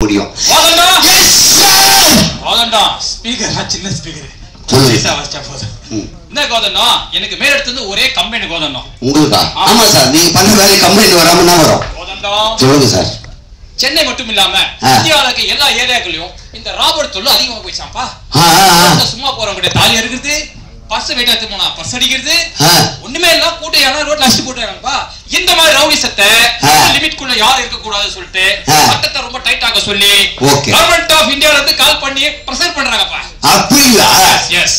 முடியும். ஸ்பீக்கர் சின்ன ஸ்பீக்கர் என்ன கோதண்டா எனக்கு மேலிடத்துல ஒரே கம்பெனி கோதண்டா உங்களுக்கா? ஆமா சார், நீங்க பண்ண வேலை கம்பெனி வராம தான் வரும். கோதண்டா சொல்லுங்க சார். சென்னை மட்டும் இல்லாம இந்தியாவுல இருக்க எல்லா ஏரியாக்களையும் இந்த ராபர்ட் தொல்லை அதிகமா போயிச்சாப்பா. சும்மா போறவங்க தாலி அறுக்கிறது, பர்ஸ் வெயிட் எடுத்து போனா பர்ஸ் அடிக்கிறது, ஒண்ணுமே இல்ல கூட்டம் யாரும் ரோட்ல அடிச்சு போட்டுறாங்கப்பா. இந்த மாதிரி ரவுடிசத்தை லிமிட் குள்ள யாரும் இருக்க கூடாதுன்னு சொல்லிட்டு சட்டத்தை ரொம்ப டைட் ஆக சொல்லி கவர்மெண்ட் ஆஃப் இந்தியால இருந்து கால் பண்ணி பிரஷர் பண்றாங்கப்பா. அப்படிங்களா? எஸ்.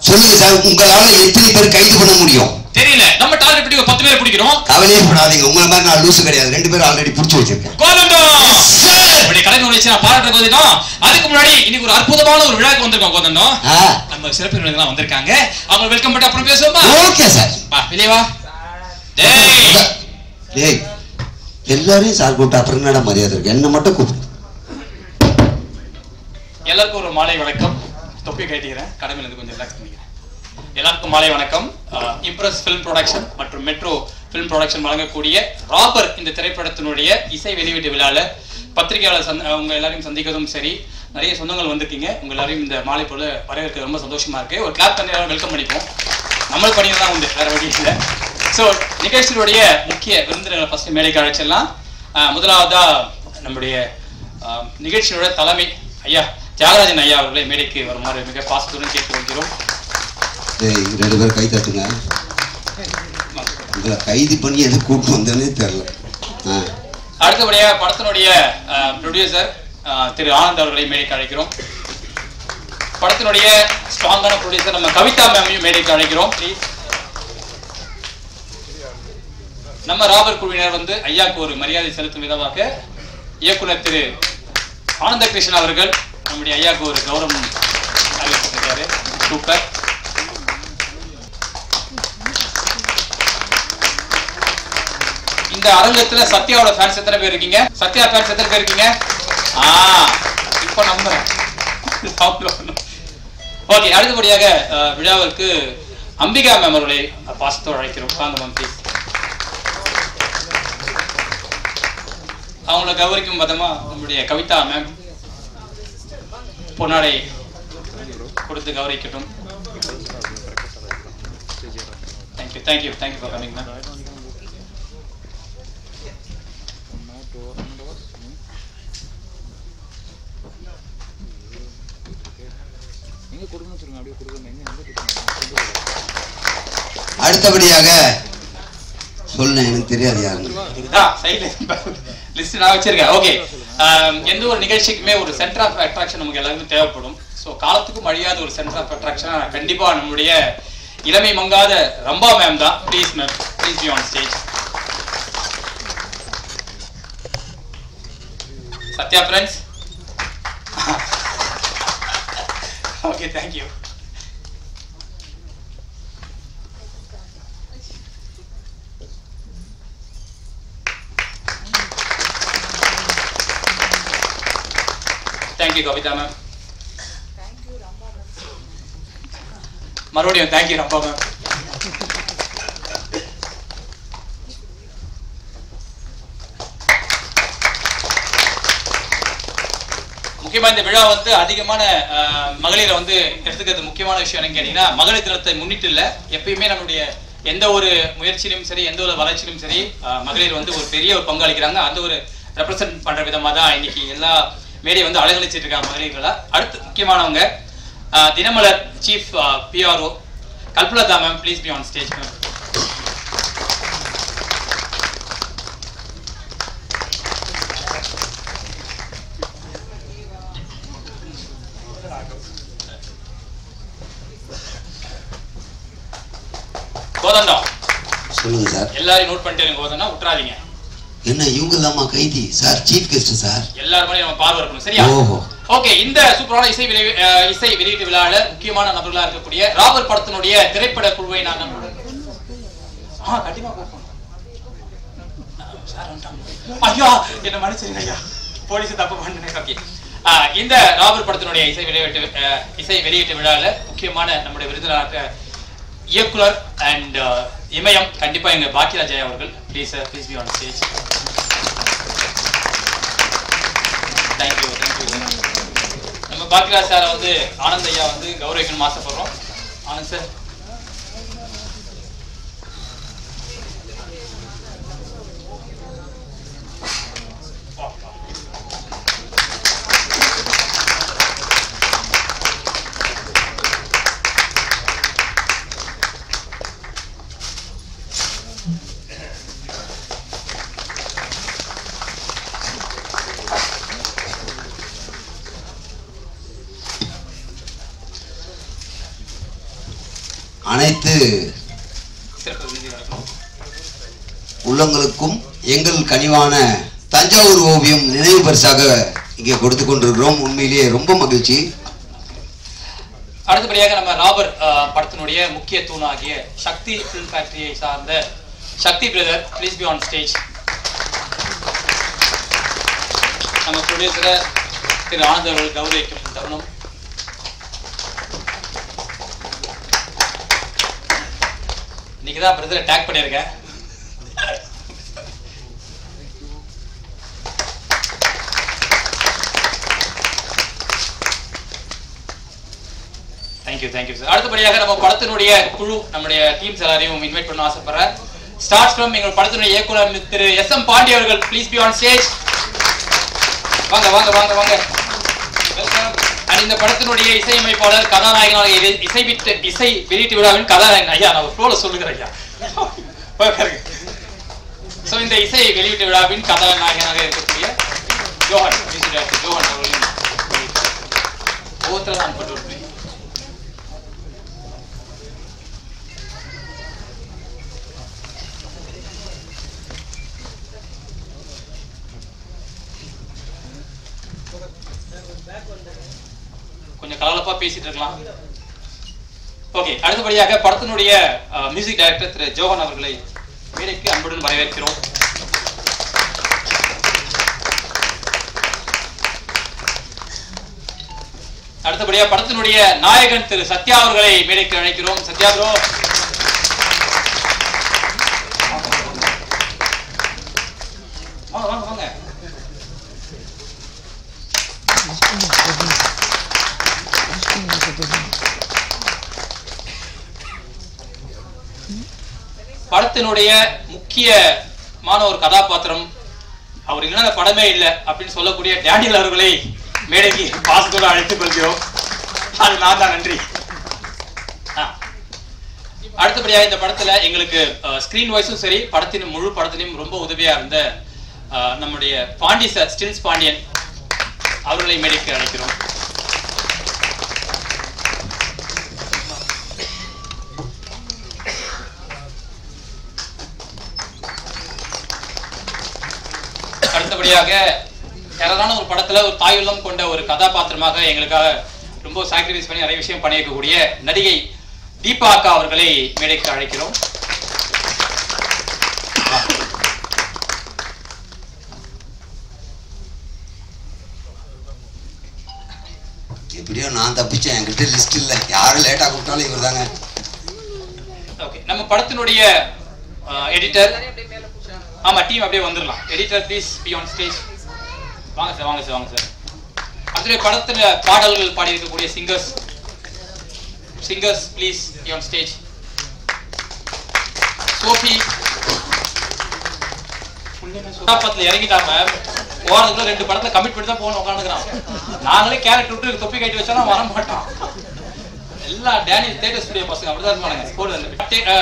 சொல்லுங்க சார், உங்களால எத்தனை பேர் கைது பண்ண முடியும்? தெரியல. நம்ம டார்கெட் படி 10 பேர் பிடிக்கிறோம். கவலையே படாதீங்க, உங்கள மாதிரி நான் லூசு கிடையாது. 2 பேர் ஆல்ரெடி பிடிச்சு வச்சிருக்கேன். கோதண்டா இப்படி கலந்து வந்துச்சு நான் பாராட்டுற கோதண்டா. அதுக்கு முன்னாடி இன்னைக்கு ஒரு அற்புதமான ஒரு விழாக்கு வந்திருக்கோம் கோதண்டா. நம்ம சிறப்பு விருந்தினர்கள் வந்திருக்காங்க. அவங்க வெல்கம் பண்ணி அப்புறம் பேசுவோமா? Okay sir. வா வெளிய வா. டேய் எல்லாரையும் சார் கூப்பிட்டு அப்புறம் என்னடா மரியாதை இருக்கு? என்ன மட்டும் கூப்பிடு. எல்லாருக்கும் ஒரு மாலை வணக்கம். தொப்பி கட்டிக்கிறேன், கடமையில இருந்து கொஞ்சம் ரிலாக்ஸ் பண்ணிக்கிறேன். எல்லாருக்கும் மாலை வணக்கம். இம்ப்ரெஸ் ஃபிலிம் ப்ரொடக்ஷன் மற்றும் மெட்ரோ ஃபிலிம் ப்ரொடக்ஷன் வழங்கக்கூடிய ராபர் இந்த திரைப்படத்தினுடைய இசை வெளியீட்டு விழாவில் பத்திரிகையாளர் உங்க எல்லாரையும் சந்திக்கிறதும் சரி, நிறைய சொந்தங்கள் வந்திருக்கீங்க. உங்க எல்லாரையும் இந்த மாலை போல வரவேற்க ரொம்ப சந்தோஷமா இருக்கு. ஒரு கிளாப் பண்ணி எல்லாரும் வெல்கம் பண்ணிப்போம். நம்மளும் பண்ணிட்டு தான் உண்டு, வேற வழி இல்லை. ஸோ நிகழ்ச்சியுடைய முக்கிய விருந்தினர்களை ஃபர்ஸ்ட் மேடைக்கு அழைச்சிடலாம். முதலாவதா நம்முடைய நிகழ்ச்சியோட தலைமை ஐயா தியாகராஜன் ஐயா அவர்களை மேடைக்கு வருமாறு மிக பாசத்துடன் கேட்டுக்கொள்கிறோம். 2 பேர் கை தட்டுங்க. உங்களை கைது பண்ணி எது கூப்பிட்டு வந்தேன்னே தெரியல. அடுத்தபடியா படத்தினுடைய ப்ரொடியூசர் திரு ஆனந்த் அவர்களை மேடைக்கு அழைக்கிறோம். படத்தினுடைய ஸ்ட்ராங்கான ப்ரொடியூசர் நம்ம கவிதா மேமையும் மேடைக்கு அழைக்கிறோம். ப்ளீஸ். நம்ம ராபர் குழுவினர் வந்து ஐயாவுக்கு ஒரு மரியாதை செலுத்தும் விதமாக இயக்குனர் திரு ஆனந்த கிருஷ்ணன் அவர்கள் நம்முடைய ஐயாவுக்கு ஒரு கௌரவம் அறிவிச்சிருக்காரு. சூப்பர். இந்த அரங்கத்துல சத்யாவோட ஃபேன்ஸ் எத்தனை பேர் இருக்கீங்க? சத்யா ஃபேன்ஸ் எத்தனை பேர் இருக்கீங்க? இப்போ நம்புறேன். ஓகே, அடுத்தபடியாக விழாவிற்கு அம்பிகா மேம் அவர்களை பாசத்தோடு அழைக்கிறோம். வாங்க மேம் ப்ளீஸ். அவங்களை கௌரவிக்கும் பதமா நம்முடைய கவிதா மேம் பொன்னாடை கொடுத்து கௌரவிக்கட்டும். Thank you thank you thank you for coming ma'am. அடுத்தபடியாக சொல்ல எனக்கு தெரியாது யாருன்னு லிஸ்ட் நான் வச்சிருக்கேன். ஓகே, எந்த ஒரு நிகழ்ச்சிக்குமே ஒரு சென்டர் ஆஃப் அட்ராக்ஷன் நமக்கு எல்லாருக்கும் தேவைப்படும். ஸோ காலத்துக்கும் அழியாத ஒரு சென்டர் ஆஃப் அட்ராக்ஷன் கண்டிப்பா நம்முடைய இளமை மங்காத ரம்பா மேம் தான். Please ma'am, please be on stage. Sathya friends. Okay, thank you. Thank you Kavitha ma'am. மறுபடியும் தேங்க்யூ ரம்பா மேம். முக்கியமா இந்த விழா வந்து அதிகமான மகளிரை வந்து எடுத்துக்கிறது முக்கியமான விஷயம் என்னன்னு கேட்டீங்கன்னா, மகளிர் தினத்தை முன்னிட்டு இல்ல, எப்பயுமே நம்மளுடைய எந்த ஒரு முயற்சியிலும் சரி, எந்த ஒரு வளர்ச்சியிலும் சரி, மகளிர் வந்து ஒரு பெரிய ஒரு பங்களிக்கிறாங்க. அந்த ஒரு ரெப்ரசென்ட் பண்ற விதமா தான் இன்னைக்கு எல்லா மேடையை வந்து அலைகழிச்சிட்டு இருக்காங்க மகளிர்களா. அடுத்து முக்கியமானவங்க Dinamalar chief PRO Kalpalatha ma'am. Please be on stage ma'am. Kothanda சொல்லுங்க சார். எல்லாரையும் நோட் பண்ணிட்டு கோதண்டா விட்டுறாதீங்க. என்ன இவங்க தாமா கைதி சார்? Chief guest sir. எல்லாரும் மேலயும் நம்ம பார்வை இருக்கணும், சரியா? ஓகே, இந்த சூப்பரான இசை வெளியீட்டு விழால முக்கியமான நபர்களா இருக்கக்கூடிய ராபர் படத்தினுடைய திரைப்பட குழுவை நான் கண்டிப்பா கூப்பிடணும். ஐயா என்ன மன்னிச்சிருங்க ஐயா, போலீஸ் தப்பு பண்ணேன். ஓகே, இந்த ராபர் படத்தினுடைய இசை வெளியீட்டு விழால முக்கியமான நம்முடைய விருந்தினராக இயக்குனர் அண்ட் இமயம் கண்டிப்பா எங்க பாக்கியராஜ் அவர்கள். Please be on stage. Thank you. Bhagyaraj sir வந்து ஆனந்த் ஐயா வந்து கௌரவிக்கணும்னு ஆசைப்படுறோம். ஆனந்த் சார். அனைத்து உள்ளங்களுக்கும் எங்கள் கனிவான தஞ்சாவூர் ஓவியம் நினைவு பரிசாக இங்கே கொடுத்து கொண்டிருக்கிறோம். உண்மையிலேயே ரொம்ப மகிழ்ச்சி. அடுத்தபடியாக நம்ம ராபர் படத்தினுடைய முக்கிய தூணாகிய சக்தி ஃபிலிம் ஃபேக்டரியை சார்ந்த Sakthi brother, please be on stage. நம்ம ப்ரொடியூசரை திரு ஆனந்த் அவர்கள் கௌரவிக்கும் தருணம். இன்னைக்கு தான் பிரதரை டேக் பண்ணியிருக்கேன். Thank you sir. அடுத்தபடியாக நம்ம படத்தினுடைய குழு, நம்முடைய டீம்ஸ் எல்லாரையும் இன்வைட் பண்ண ஆசைப்படுறேன். ஸ்டார்ட் ஃப்ரம் எங்கள் படத்தினுடைய இயக்குனர் திரு SM பாண்டி அவர்கள், ப்ளீஸ் பி ஆன் ஸ்டேஜ். வாங்க வாங்க வாங்க வாங்க, வெல்கம். அண்ட் இந்த படத்தினுடைய இசையமைப்பாளர், கதாநாயகனாக இசை வெளியீட்டு விழாவின் கதாநாயகன் ஐயா, நான் ஃப்ளோல சொல்லுகிறேன் ஐயா. ஸோ இந்த இசை வெளியீட்டு விழாவின் கதாநாயகனாக இருக்கக்கூடிய ஜோஹன், மியூசிக் டைரக்டர் ஜோஹன் அவர்களின் ஒவ்வொருத்தர நான் பட்டு கொஞ்சம் கலகலப்பா பேசிட்டு இருக்கலாம். ஓகே, அடுத்தபடியாக படத்தினுடைய மியூசிக் டைரக்டர் திரு ஜோஹன் அவர்களை மேடைக்கு அன்புடன் வரவேற்கிறோம். அடுத்தபடியாக படத்தினுடைய நாயகன் திரு சத்யா அவர்களை மேடைக்கு அழைக்கிறோம். சத்யா ப்ரோ. வாங்க வாங்க வாங்க. படத்தினுடைய முக்கியமான ஒரு கதாபாத்திரம், அவர் இல்லைன்னா படமே இல்லை அப்படின்னு சொல்லக்கூடிய டேனியல் அவர்களை மேடைக்கு பாசத்தோடு அழைத்துக் கொள்கிறோம். அது நான் தான், நன்றி. அடுத்தபடியாக இந்த படத்துல எங்களுக்கு ஸ்கிரீன் வாய்ஸும் சரி, படத்தின் முழு படத்திலையும் ரொம்ப உதவியா இருந்த நம்முடைய பாண்டி சார், ஸ்டில்ஸ் பாண்டியன் அவர்களை மேடைக்கு அழைக்கிறோம். அடுத்தபடியாக யாரான ஒரு படத்துல ஒரு தாயுள்ளம் கொண்ட ஒரு கதாபாத்திரமாக எங்களுக்காக ரொம்ப சாக்ரிஃபைஸ் பண்ணி நிறைய விஷயம் பண்ணியிருக்கக்கூடிய நடிகை தீபா அக்கா அவர்களை மேடைக்கு அழைக்கிறோம். எப்படியோ நான் தப்பிச்சேன், என்கிட்ட லிஸ்ட் இல்ல, யாரும் லேட்டா கூப்பிட்டாலும் இவர் தாங்க. ஓகே, நம்ம படத்தினுடைய எடிட்டர், ஆமா டீம் அப்படியே வந்துடலாம். Editor please be on stage. வாங்க சார் வாங்க சார் வாங்க சார். அடுத்த படத்துல பாடல்கள் பாடி இருக்கக்கூடிய singers please be on stage. Sophie படத்துல இறங்கிட்டாம போறதுக்குள்ள 2 படத்துல கமிட் பண்ணி தான் போகணும் உட்காந்துக்கிறான். நாங்களே கேரக்டர் விட்டு தொப்பி கட்டி வச்சாலும் வர மாட்டான். எல்லா டேனியல் தேட்டர் ஸ்டுடியோ பசங்க அப்படிதான் இருப்பாங்க.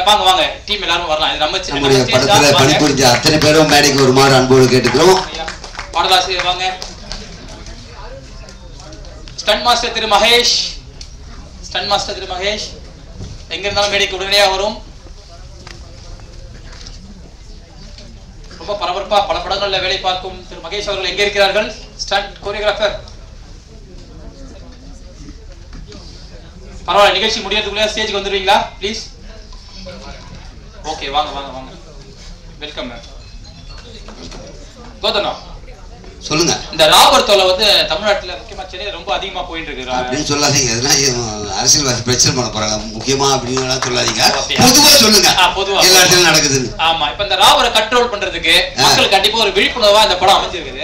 வாங்க வாங்க டீம் எல்லாரும் வரலாம். இது நம்முடைய படத்துல பணிபுரிஞ்ச அத்தனை பேரும் மேடைக்கு வருமாறு அன்போடு கேட்டுக்கிறோம். பாடலாசிரியர் வாங்க. ஸ்டன் மாஸ்டர் திரு மகேஷ், எங்க இருந்தாலும் மேடைக்கு உடனடியா வரும். ரொம்ப பரபரப்பா பல படங்கள்ல வேலை பார்க்கும் திரு மகேஷ் அவர்கள் எங்க இருக்கிறார்கள்? Stunt choreographer. பரவாயில்ல, நிகழ்ச்சி முடியறதுக்குள்ள ஸ்டேஜ்க்கு வந்துடுவீங்களா ப்ளீஸ்? ஓகே, வாங்க வாங்க வாங்க, வெல்கம் மேம். கோதனா சொல்லுங்க. இந்த ராபர் தொலை வந்து தமிழ்நாட்டுல முக்கியமா சென்னையில ரொம்ப அதிகமா போயிட்டு இருக்கு அப்படின்னு சொல்லாதீங்க. இதெல்லாம் அரசியல்வாதி பிரச்சனை பண்ண போறாங்க. முக்கியமா அப்படின்னு சொல்லாதீங்க, பொதுவா சொல்லுங்க. பொதுவா எல்லா இடத்துலயும் நடக்குது. ஆமா, இப்ப இந்த ராபரை கண்ட்ரோல் பண்றதுக்கு மக்கள் கண்டிப்பா ஒரு விழிப்புணர்வா இந்த படம் அமைஞ்சிருக்குது.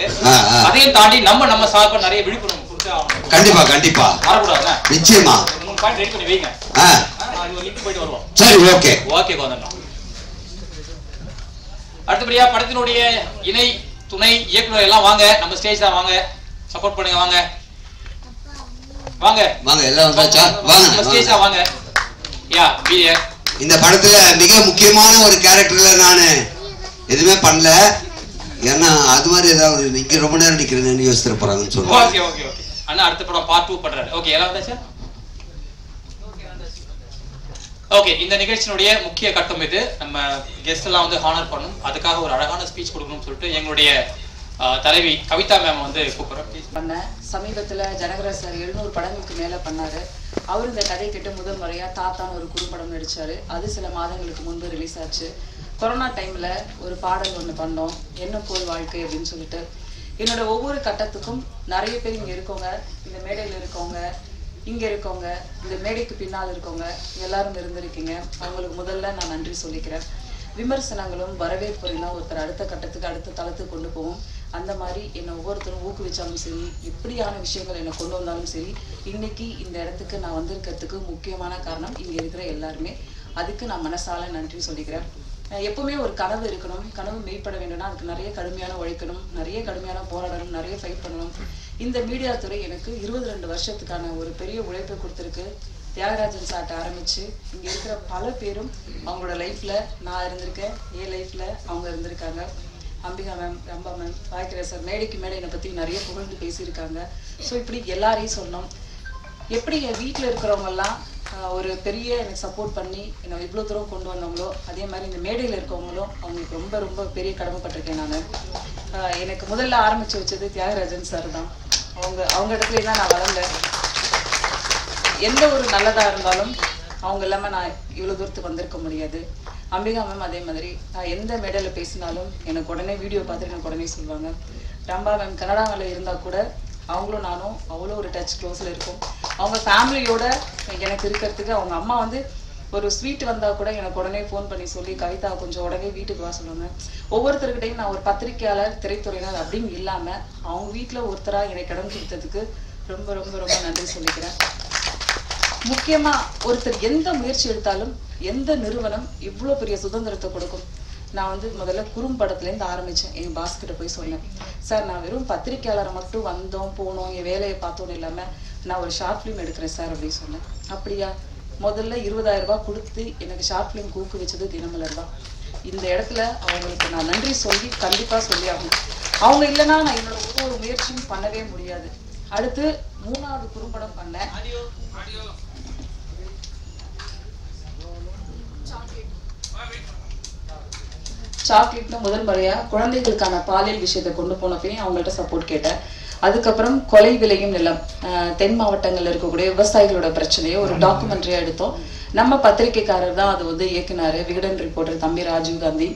அதையும் தாண்டி நம்ம சார்பா நிறைய விழிப்புணர்வு கொடுத்து கண்டிப்பா கண்டிப்பா வரக்கூடாது நிச்சயமா 3 பாயிண்ட் ரெடி பண்ணி வைங்க அது லிங்க் போயிட்டு வருவோம் சரி ஓகே கோதண்டா அடுத்தபடியா படத்தினுடைய இணை துணை இயக்குனர் எல்லாம் வாங்க நம்ம ஸ்டேஜ் தான் வாங்க சப்போர்ட் பண்ணுங்க வாங்க வாங்க வாங்க எல்லாம் வந்தாச்சா வாங்க நம்ம ஸ்டேஜ் தான் வாங்க யா வீடியோ இந்த படத்துல மிக முக்கியமான ஒரு கேரக்டர்ல நான் எதுவுமே பண்ணல ஏன்னா அது மாதிரி ஏதாவது நிக்க ரொம்ப நேரம் நிக்கிறேன்னு யோசிச்சு போறாங்கன்னு சொல்லுவாங்க ஓகே ஓகே ஓகே அண்ணா அடுத்த படம் பார்ட் 2 பண்றாரு ஓகே எல்லாம் வந்தாச்சா ஓகே இந்த நிகழ்ச்சியினுடைய முக்கிய கட்டம் இது நம்ம கெஸ்ட் எல்லாம் வந்து ஹானர் பண்ணணும் அதுக்காக ஒரு அழகான ஸ்பீச் கொடுக்கணும்னு சொல்லிட்டு எங்களுடைய தலைவி கவிதா மேம் வந்து கூப்பிடுறோம் பண்ண சமீபத்துல ஜனகராஜ் சார் 700 படங்களுக்கு மேல பண்ணாரு அவர் இந்த கதை கேட்டு முதல் முறையா தாத்தான்னு ஒரு குறும்படம் நடிச்சாரு அது சில மாதங்களுக்கு முன்பு ரிலீஸ் ஆச்சு கொரோனா டைம்ல ஒரு பாடல் ஒண்ணு பண்ணோம் என்ன போல் வாழ்க்கை அப்படின்னு சொல்லிட்டு என்னோட ஒவ்வொரு கட்டத்துக்கும் நிறைய பேர் இங்க இருக்கவங்க இந்த மேடையில இருக்கவங்க இங்க இருக்கவங்க இந்த மேடைக்கு பின்னால் இருக்கவங்க எல்லாரும் இருந்திருக்கீங்க அவங்களுக்கு முதல்ல நான் நன்றி சொல்லிக்கிறேன் விமர்சனங்களும் வரவேற்புலாம் ஒருத்தர் அடுத்த கட்டத்துக்கு அடுத்த தளத்துக்கு கொண்டு போவோம் அந்த மாதிரி என்னை ஒவ்வொருத்தரும் ஊக்குவிச்சாலும் சரி எப்படியான விஷயங்கள் என்னை கொண்டு வந்தாலும் சரி இன்னைக்கு இந்த இடத்துக்கு நான் வந்திருக்கிறதுக்கு முக்கியமான காரணம் இங்க இருக்கிற எல்லாருமே அதுக்கு நான் மனசால நன்றி சொல்லிக்கிறேன் எப்பவுமே ஒரு கனவு இருக்கணும் கனவு மெய்ப்பட வேண்டும்னா அதுக்கு நிறைய கடுமையான உழைக்கணும் நிறைய கடுமையான போராடணும் நிறைய ஃபைட் பண்ணணும் இந்த மீடியா துறை எனக்கு 22 வருஷத்துக்கான ஒரு பெரிய உழைப்பை கொடுத்துருக்கு தியாகராஜன் சார்ட்ட ஆரம்பிச்சு இங்க இருக்கிற பல பேரும் அவங்களோட லைஃப்ல நான் இருந்திருக்கேன் என் லைஃப்ல அவங்க இருந்திருக்காங்க அம்பிகா மேம் ரம்பா மேம் பாய்க்கிற சார் மேடைக்கு மேடை என்னை பத்தி நிறைய புகழ்ந்து பேசியிருக்காங்க ஸோ இப்படி எல்லாரையும் சொன்னோம் எப்படி என் வீட்டில் இருக்கிறவங்க எல்லாம் ஒரு பெரிய எனக்கு சப்போர்ட் பண்ணி என்னை இவ்வளோ தூரம் கொண்டு வந்தவங்களோ அதே மாதிரி இந்த மேடையில் இருக்கவங்களும் அவங்களுக்கு ரொம்ப ரொம்ப பெரிய கடமைப்பட்டிருக்கேன் நான் எனக்கு முதல்ல ஆரம்பிச்சு வச்சது தியாகராஜன் சார் தான் அவங்க இடத்துல தான் நான் வளர்ந்தேன் எந்த ஒரு நல்லதா இருந்தாலும் அவங்க இல்லாம நான் இவ்வளவு தூரத்துக்கு வந்திருக்க முடியாது அம்பிகா மேம் அதே மாதிரி நான் எந்த மேடையில பேசினாலும் எனக்கு உடனே வீடியோ பார்த்துட்டு எனக்கு உடனே சொல்லுவாங்க ரம்பா மேம் கனடாவில் இருந்தா கூட அவங்களும் நானும் அவ்வளோ ஒரு டச் க்ளோஸ்ல இருக்கும் அவங்க ஃபேமிலியோட எனக்கு இருக்கிறதுக்கு அவங்க அம்மா வந்து ஒரு ஸ்வீட் வந்தா கூட எனக்கு உடனே ஃபோன் பண்ணி சொல்லி கவிதா கொஞ்சம் உடனே வீட்டுக்கு வா சொல்லுவாங்க ஒவ்வொருத்தருக்கிட்டையும் நான் ஒரு பத்திரிகையாளர் திரைத்துறையினர் அப்படின்னு இல்லாம அவங்க வீட்டுல ஒருத்தரா எனக்கு இடம் கொடுத்ததுக்கு ரொம்ப ரொம்ப ரொம்ப நன்றி சொல்லிக்கிறேன் முக்கியமா ஒருத்தர் எந்த முயற்சி எடுத்தாலும் எந்த நிறுவனம் இவ்வளவு பெரிய சுதந்திரத்தை கொடுக்கும் நான் வந்து முதல்ல குறும்படத்துல இருந்து ஆரம்பிச்சேன் என் பாஸ் கிட்ட போய் சொன்னேன் சார் நான் வெறும் பத்திரிகையாளரை மட்டும் வந்தோம் போனோம் என் வேலையை பார்த்தோன்னு இல்லாம நான் ஒரு ஷார்ட் ஃபிலிம் எடுக்கிறேன் சார் அப்படின்னு சொன்னேன் அப்படியா முதல்ல 20,000 ரூபாய் கொடுத்து எனக்கு ஷார்ட் ஃபிலிம் ஊக்குவிச்சது தினமலர் தான் இந்த இடத்துல அவங்களுக்கு நான் நன்றி சொல்லி கண்டிப்பா சொல்லி ஆகணும் அவங்க இல்லைன்னா நான் என்னோட ஒவ்வொரு முயற்சியும் பண்ணவே முடியாது அடுத்து 3வது குறும்படம் பண்ணேன் சாக்லேட்னு முதல் முறையா குழந்தைகளுக்கான பாலியல் விஷயத்தை கொண்டு போனப்பையும் அவங்கள்ட்ட சப்போர்ட் கேட்டேன் அதுக்கப்புறம் கொலை விளையும் நிலம் தென் மாவட்டங்கள்ல இருக்கக்கூடிய விவசாயிகளோட பிரச்சனையை ஒரு டாக்குமெண்ட்ரியா எடுத்தோம் நம்ம பத்திரிகைக்காரர் தான் அது வந்து இயக்குனாரு விகடன் ரிப்போர்ட்டர் தம்பி ராஜீவ் காந்தி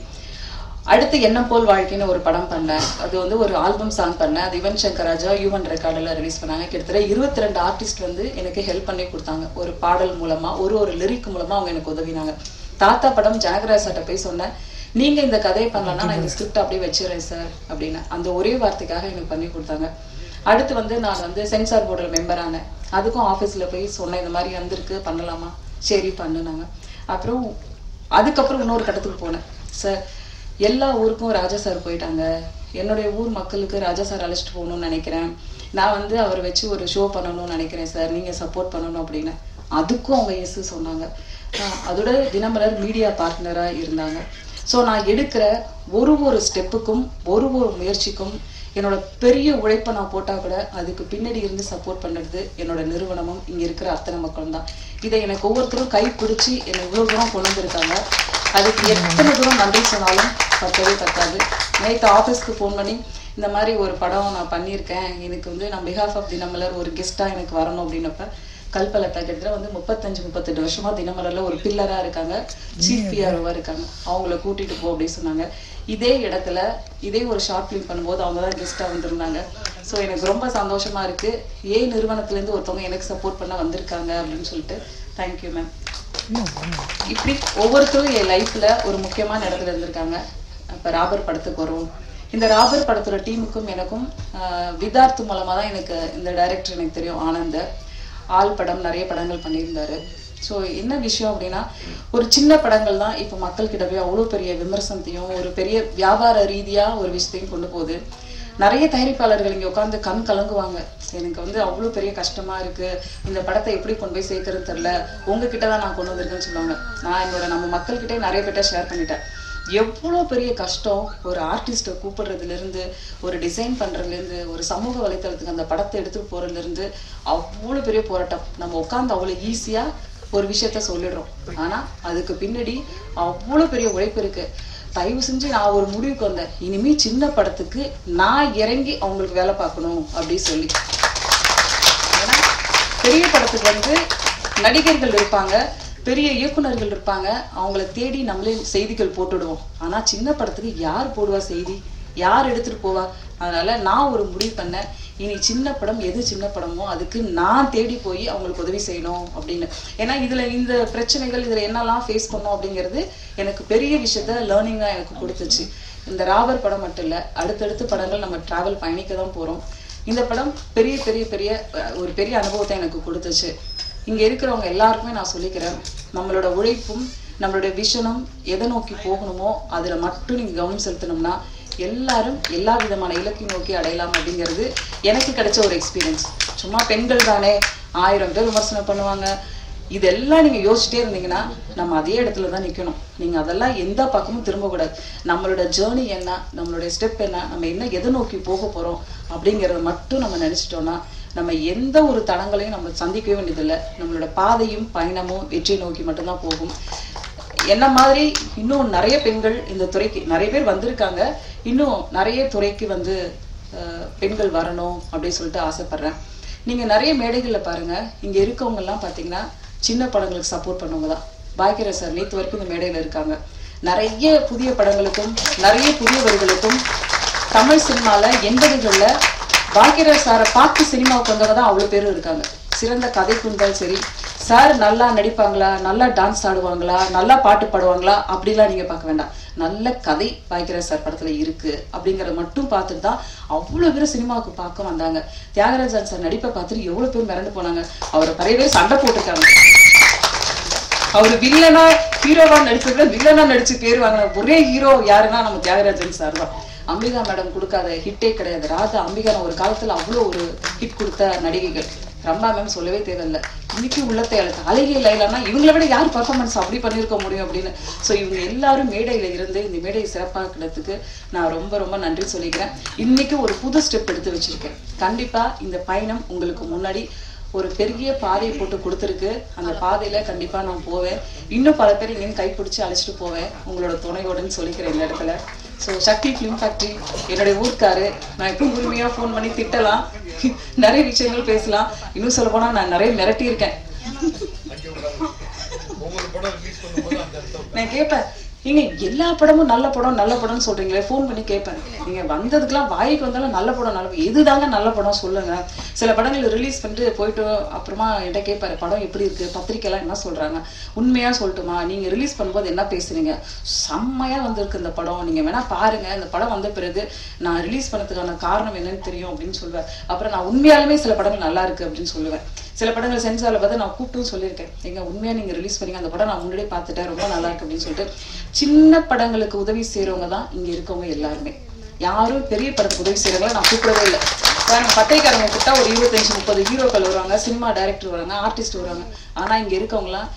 அடுத்து என்ன போல் வாழ்க்கைன்னு ஒரு படம் பண்ணேன் அது வந்து ஒரு ஆல்பம் சாங் பண்ணேன் அது யுவன் சங்கர் ராஜா யுவன் ரெக்கார்டில் ரிலீஸ் பண்ணாங்க கிட்டத்தட்ட 22 ஆர்டிஸ்ட் வந்து எனக்கு ஹெல்ப் பண்ணி கொடுத்தாங்க ஒரு பாடல் மூலமா ஒரு லிரிக் மூலமா அவங்க எனக்கு உதவினாங்க தாத்தா படம் ஜனகராஜ் சார்ட்ட போய் சொன்னேன் நீங்க இந்த கதையை பண்ணலன்னா நான் இந்த ஸ்கிரிப்ட் அப்படியே வச்சிடறேன் சார் அப்படின்னு அந்த ஒரே வார்த்தைக்காக எனக்கு பண்ணி கொடுத்தாங்க அடுத்து வந்து நான் வந்து சென்சார் போர்டில் மெம்பர் ஆனேன் அதுக்கும் ஆஃபீஸ்ல போய் சொன்னேன் இந்த மாதிரி வந்திருக்கு பண்ணலாமா சரி பண்ணுனாங்க அப்புறம் அதுக்கப்புறம் இன்னொரு கட்டத்துக்கு போனேன் சார் எல்லா ஊருக்கும் ராஜா சார் போயிட்டாங்க என்னுடைய ஊர் மக்களுக்கு ராஜா சார் அழைச்சிட்டு போகணும்னு நினைக்கிறேன் நான் வந்து அவரை வச்சு ஒரு ஷோ பண்ணணும்னு நினைக்கிறேன் சார் நீங்க சப்போர்ட் பண்ணணும் அப்படின்னு அதுக்கும் அவங்க எஸ் சொன்னாங்க அதோட தினமலர் மீடியா பார்ட்னரா இருந்தாங்க ஸோ நான் எடுக்கிற ஒரு ஸ்டெப்புக்கும் ஒரு முயற்சிக்கும் என்னோட பெரிய உழைப்பை நான் போட்டா கூட அதுக்கு பின்னாடி இருந்து சப்போர்ட் பண்ணுறது என்னோட நிறுவனமும் இங்க இருக்கிற அத்தனை மக்களும் தான் இதை எனக்கு ஒவ்வொருத்தரும் கைப்பிடிச்சு என்னை இவ்வளவு தூரம் கொண்டு வந்திருக்காங்க அதுக்கு எத்தனை தூரம் நன்றி சொன்னாலும் பத்தவே பத்தாது நேற்று ஆஃபீஸ்க்கு ஃபோன் பண்ணி இந்த மாதிரி ஒரு படம் நான் பண்ணியிருக்கேன் எனக்கு வந்து நான் பிஹாஃப் ஆஃப் தினமலர் ஒரு கெஸ்டா எனக்கு வரணும் அப்படின்னப்ப கல்பலத்தா கிட்டத்தட்ட வந்து 35-38 வருஷமா தினமலர்ல ஒரு பில்லரா இருக்காங்க சீஃப் பிஆர்ஓவா இருக்காங்க அவங்கள கூட்டிட்டு போ அப்படின்னு சொன்னாங்க இதே இடத்துல இதே ஒரு ஷார்ட் ஃபிலிம் பண்ணும்போது அவங்க தான் கெஸ்டா வந்திருந்தாங்க ஸோ எனக்கு ரொம்ப சந்தோஷமா இருக்கு நிறுவனத்துல இருந்து ஒருத்தவங்க எனக்கு சப்போர்ட் பண்ண வந்திருக்காங்க அப்படின்னு சொல்லிட்டு தேங்க்யூ மேம் இப்படி ஒவ்வொருத்தரும் என் லைஃப்ல ஒரு முக்கியமான இடத்துல இருந்திருக்காங்க இப்ப ராபர் படத்துக்கு வரும் இந்த ராபர் படத்தோட டீமுக்கும் எனக்கும் விதார்த் மூலமாக தான் எனக்கு இந்த டைரக்டர் எனக்கு தெரியும். ஆனந்த் ஆள் படம் நிறைய படங்கள் பண்ணியிருந்தாரு. ஸோ என்ன விஷயம் அப்படின்னா, ஒரு சின்ன படங்கள் தான் இப்போ மக்கள்கிட்ட போய் அவ்வளோ பெரிய விமர்சனத்தையும் ஒரு பெரிய வியாபார ரீதியாக ஒரு விஷயத்தையும் கொண்டு போகுது. நிறைய தயாரிப்பாளர்கள் இங்கே உட்காந்து கண் கலங்குவாங்க. எனக்கு அவ்வளோ பெரிய கஷ்டமா இருக்கு, இந்த படத்தை எப்படி கொண்டு போய் சேர்க்கறது தெரில, உங்ககிட்ட தான் நான் கொண்டு வந்திருக்கேன்னு சொல்லுவாங்க. நான் நம்ம மக்கள்கிட்டே நிறைய பேர்ட்ட ஷேர் பண்ணிட்டேன். எவ்வளோ பெரிய கஷ்டம் ஒரு ஆர்டிஸ்ட்டை கூப்பிடுறதுலேருந்து, ஒரு டிசைன் பண்ணுறதுலேருந்து, ஒரு சமூக வலைத்தளத்துக்கு அந்த படத்தை எடுத்துகிட்டு போகிறதுலேருந்து அவ்வளோ பெரிய போராட்டம். நம்ம உட்காந்து அவ்வளோ ஈஸியாக ஒரு விஷயத்த சொல்லிடுறோம், ஆனால் அதுக்கு பின்னாடி அவ்வளோ பெரிய உழைப்பு இருக்கு. தயவு செஞ்சு நான் ஒரு முடிவுக்கு வந்தேன், இனிமே சின்ன படத்துக்கு நான் இறங்கி அவங்களுக்கு வேலை பார்க்கணும் அப்படின்னு சொல்லி. ஏன்னா பெரிய படத்துக்கு நடிகர்கள் இருப்பாங்க, பெரிய இயக்குநர்கள் இருப்பாங்க, அவங்கள தேடி நம்மளே செய்திகள் போட்டுடுவோம். ஆனா சின்ன படத்துக்கு யார் போடுவா செய்தி, யார் எடுத்துட்டு போவா? அதனால நான் ஒரு முடிவு பண்ணேன், இனி சின்ன படம் எது சின்ன படமோ அதுக்கு நான் தேடி போய் அவங்களுக்கு உதவி செய்யணும் அப்படின்னு. ஏன்னா இதுல இந்த பிரச்சனைகள் இதுல என்னெல்லாம் ஃபேஸ் பண்ணோம் அப்படிங்கிறது எனக்கு பெரிய விஷயத்த லேர்னிங்கா எனக்கு கொடுத்துச்சு. இந்த ராபர் படம் மட்டும் இல்ல, அடுத்தடுத்த படங்கள் நம்ம டிராவல் பயணிக்க தான் போறோம். இந்த படம் பெரிய பெரிய பெரிய ஒரு பெரிய அனுபவத்தை எனக்கு கொடுத்துச்சு. இங்க இருக்கிறவங்க எல்லாருக்குமே நான் சொல்லிக்கிறேன், நம்மளோட உழைப்பும் நம்மளுடைய விஷனும் எதை நோக்கி போகணுமோ அதுல மட்டும் நீங்க கவனம் செலுத்தணும்னா எல்லாரும் எல்லா விதமான இலக்கை நோக்கி அடையலாம் அப்படிங்கிறது எனக்கு கிடைச்ச ஒரு எக்ஸ்பீரியன்ஸ். சும்மா பெண்கள் தானே 1000 பேர் விமர்சனம் பண்ணுவாங்க, இதெல்லாம் நீங்க யோசிச்சுட்டே இருந்தீங்கன்னா நம்ம அதே இடத்துல தான் நிக்கணும். நீங்க அதெல்லாம் எந்த பக்கமும் திரும்பக்கூடாது. நம்மளோட ஜேர்னி என்ன, நம்மளுடைய ஸ்டெப் என்ன, நம்ம என்ன எதை நோக்கி போக போறோம் அப்படிங்கிறத மட்டும் நம்ம நினைச்சிட்டோம்னா நம்ம எந்த ஒரு தடங்களையும் நம்ம சந்திக்கவே வேண்டியதில்லை. நம்மளோட பாதையும் பயணமும் வெற்றி நோக்கி மட்டும்தான் போகும். என்ன மாதிரி இன்னும் நிறைய பெண்கள் இந்த துறைக்கு நிறைய பேர் வந்திருக்காங்க, இன்னும் நிறைய துறைக்கு பெண்கள் வரணும் அப்படின்னு சொல்லிட்டு ஆசைப்படுறேன். நீங்க நிறைய மேடைகள்ல பாருங்க, இங்க இருக்கவங்க எல்லாம் பாத்தீங்கன்னா சின்ன படங்களுக்கு சப்போர்ட் பண்ணுவங்க தான். பாக்கியராஜ் சார் நேற்று வரைக்கும் இந்த மேடையில இருக்காங்க. நிறைய புதிய படங்களுக்கும் நிறைய புதியவர்களுக்கும் தமிழ் சினிமால 80களில் பாக்கியராஜ் சாரை பார்த்து சினிமாவுக்கு வந்தவங்க தான் அவ்வளோ பேரும் இருக்காங்க. சிறந்த கதைக்கு இருந்தாலும் சரி, சார் நல்லா நடிப்பாங்களா, நல்லா டான்ஸ் ஆடுவாங்களா, நல்லா பாட்டு பாடுவாங்களா அப்படிலாம் நீங்க பார்க்க வேண்டாம். நல்ல கதை பாக்கியராஜ் சார் படத்துல இருக்கு அப்படிங்கறத மட்டும் பார்த்துட்டு தான் அவ்வளவு பேர் சினிமாவுக்கு பார்க்க வந்தாங்க. தியாகராஜன் சார் நடிப்பை பார்த்துட்டு எவ்வளவு பேர் மிரண்டு போனாங்க. அவரை நிறைய பேர் சண்டை போட்டுருக்காங்க. அவரு வில்லனா ஹீரோவா நடிச்சதுல வில்லனா நடிச்சு பேர் வாங்கின ஒரே ஹீரோ யாருன்னா நம்ம தியாகராஜன் சார் தான். அம்பிகா மேடம் கொடுக்காத ஹிட்டே கிடையாது. ராதா அம்பிகா ஒரு காலத்துல அவ்வளோ ஒரு ஹிட் கொடுத்த நடிகைகள். ரம்பா மேம் சொல்லவே தேவையில்லை. இன்னைக்கு உள்ளத்தை அழுத்த அழகிய லைலானா இவங்களை விட யார் பர்ஃபார்மன்ஸ் அப்படி பண்ணியிருக்க முடியும் அப்படின்னு. ஸோ இவங்க எல்லாரும் மேடையில இருந்து இந்த மேடையை சிறப்பாக்கிறதுக்கு நான் ரொம்ப ரொம்ப நன்றி சொல்லிக்கிறேன். இன்னைக்கு ஒரு புது ஸ்டெப் எடுத்து வச்சிருக்கேன். கண்டிப்பா இந்த பயணம் உங்களுக்கு முன்னாடி ஒரு பெரிய பாதையை போட்டு கொடுத்துருக்கு. அந்த பாதையில கண்டிப்பா நான் போவேன். இன்னும் பல பேர் இங்கேயும் கைப்பிடிச்சு அழைச்சிட்டு போவேன் உங்களோட துணையோடன்னு சொல்லிக்கிறேன் இந்த இடத்துல. ஸோ சக்தி ஃபிலிம் ஃபேக்ட்ரி என்னுடைய ஊருக்காரு. நான் எப்பவும் உரிமையாக ஃபோன் பண்ணி திட்டலாம், நிறைய விஷயங்கள் பேசலாம். இன்னும் சொல்ல போனால் நான் நிறைய மிரட்டி இருக்கேன். நான் கேட்பேன், நீங்க எல்லா படமும் நல்ல படம் நல்ல படம்னு சொல்றீங்களே, ஃபோன் பண்ணி கேட்பேன். நீங்க வந்ததுக்கெல்லாம் வாய்க்கு வந்தாலும் நல்ல படம் நல்ல படம் எதுதாங்க நல்ல படம் சொல்லுங்க. சில படங்கள் ரிலீஸ் பண்ணிட்டு போயிட்டு அப்புறமா என்கிட்ட கேட்பாரு, படம் எப்படி இருக்கு, பத்திரிக்கைலாம் என்ன சொல்றாங்க, உண்மையா சொல்லட்டுமா, நீங்க ரிலீஸ் பண்ணும்போது என்ன பேசுறீங்க, செம்மையா வந்திருக்கு இந்த படம், நீங்க வேணா பாருங்க, இந்த படம் வந்த பிறகு நான் ரிலீஸ் பண்ணதுக்கான காரணம் என்னன்னு தெரியும் அப்படின்னு சொல்லுவேன். அப்புறம் நான் உண்மையாலுமே சில படங்கள் நல்லா இருக்கு அப்படின்னு சொல்லுவேன். சில படங்கள் சென்சார்ல பார்த்து நான் கூப்பிட்டும் சொல்லியிருக்கேன், எங்க உண்மையா நீங்க ரிலீஸ் பண்ணீங்க, அந்த படம் நான் முன்னாடியே பார்த்துட்டேன், ரொம்ப நல்லா இருக்கு அப்படின்னு சொல்லிட்டு. சின்ன படங்களுக்கு உதவி செய்யறவங்க தான் இங்க இருக்கவங்க எல்லாருமே. யாரும் பெரிய படத்துக்கு உதவி செய்யறவங்கள நான் கூப்பிடவே இல்லை. பத்திரிக்காரங்க கூப்பிட்டா ஒரு 25-30 ஹீரோக்கள் வருவாங்க, சினிமா டைரக்டர் வராங்க, ஆர்டிஸ்ட் வராங்க. ஆனா இங்க இருக்கவங்களாம்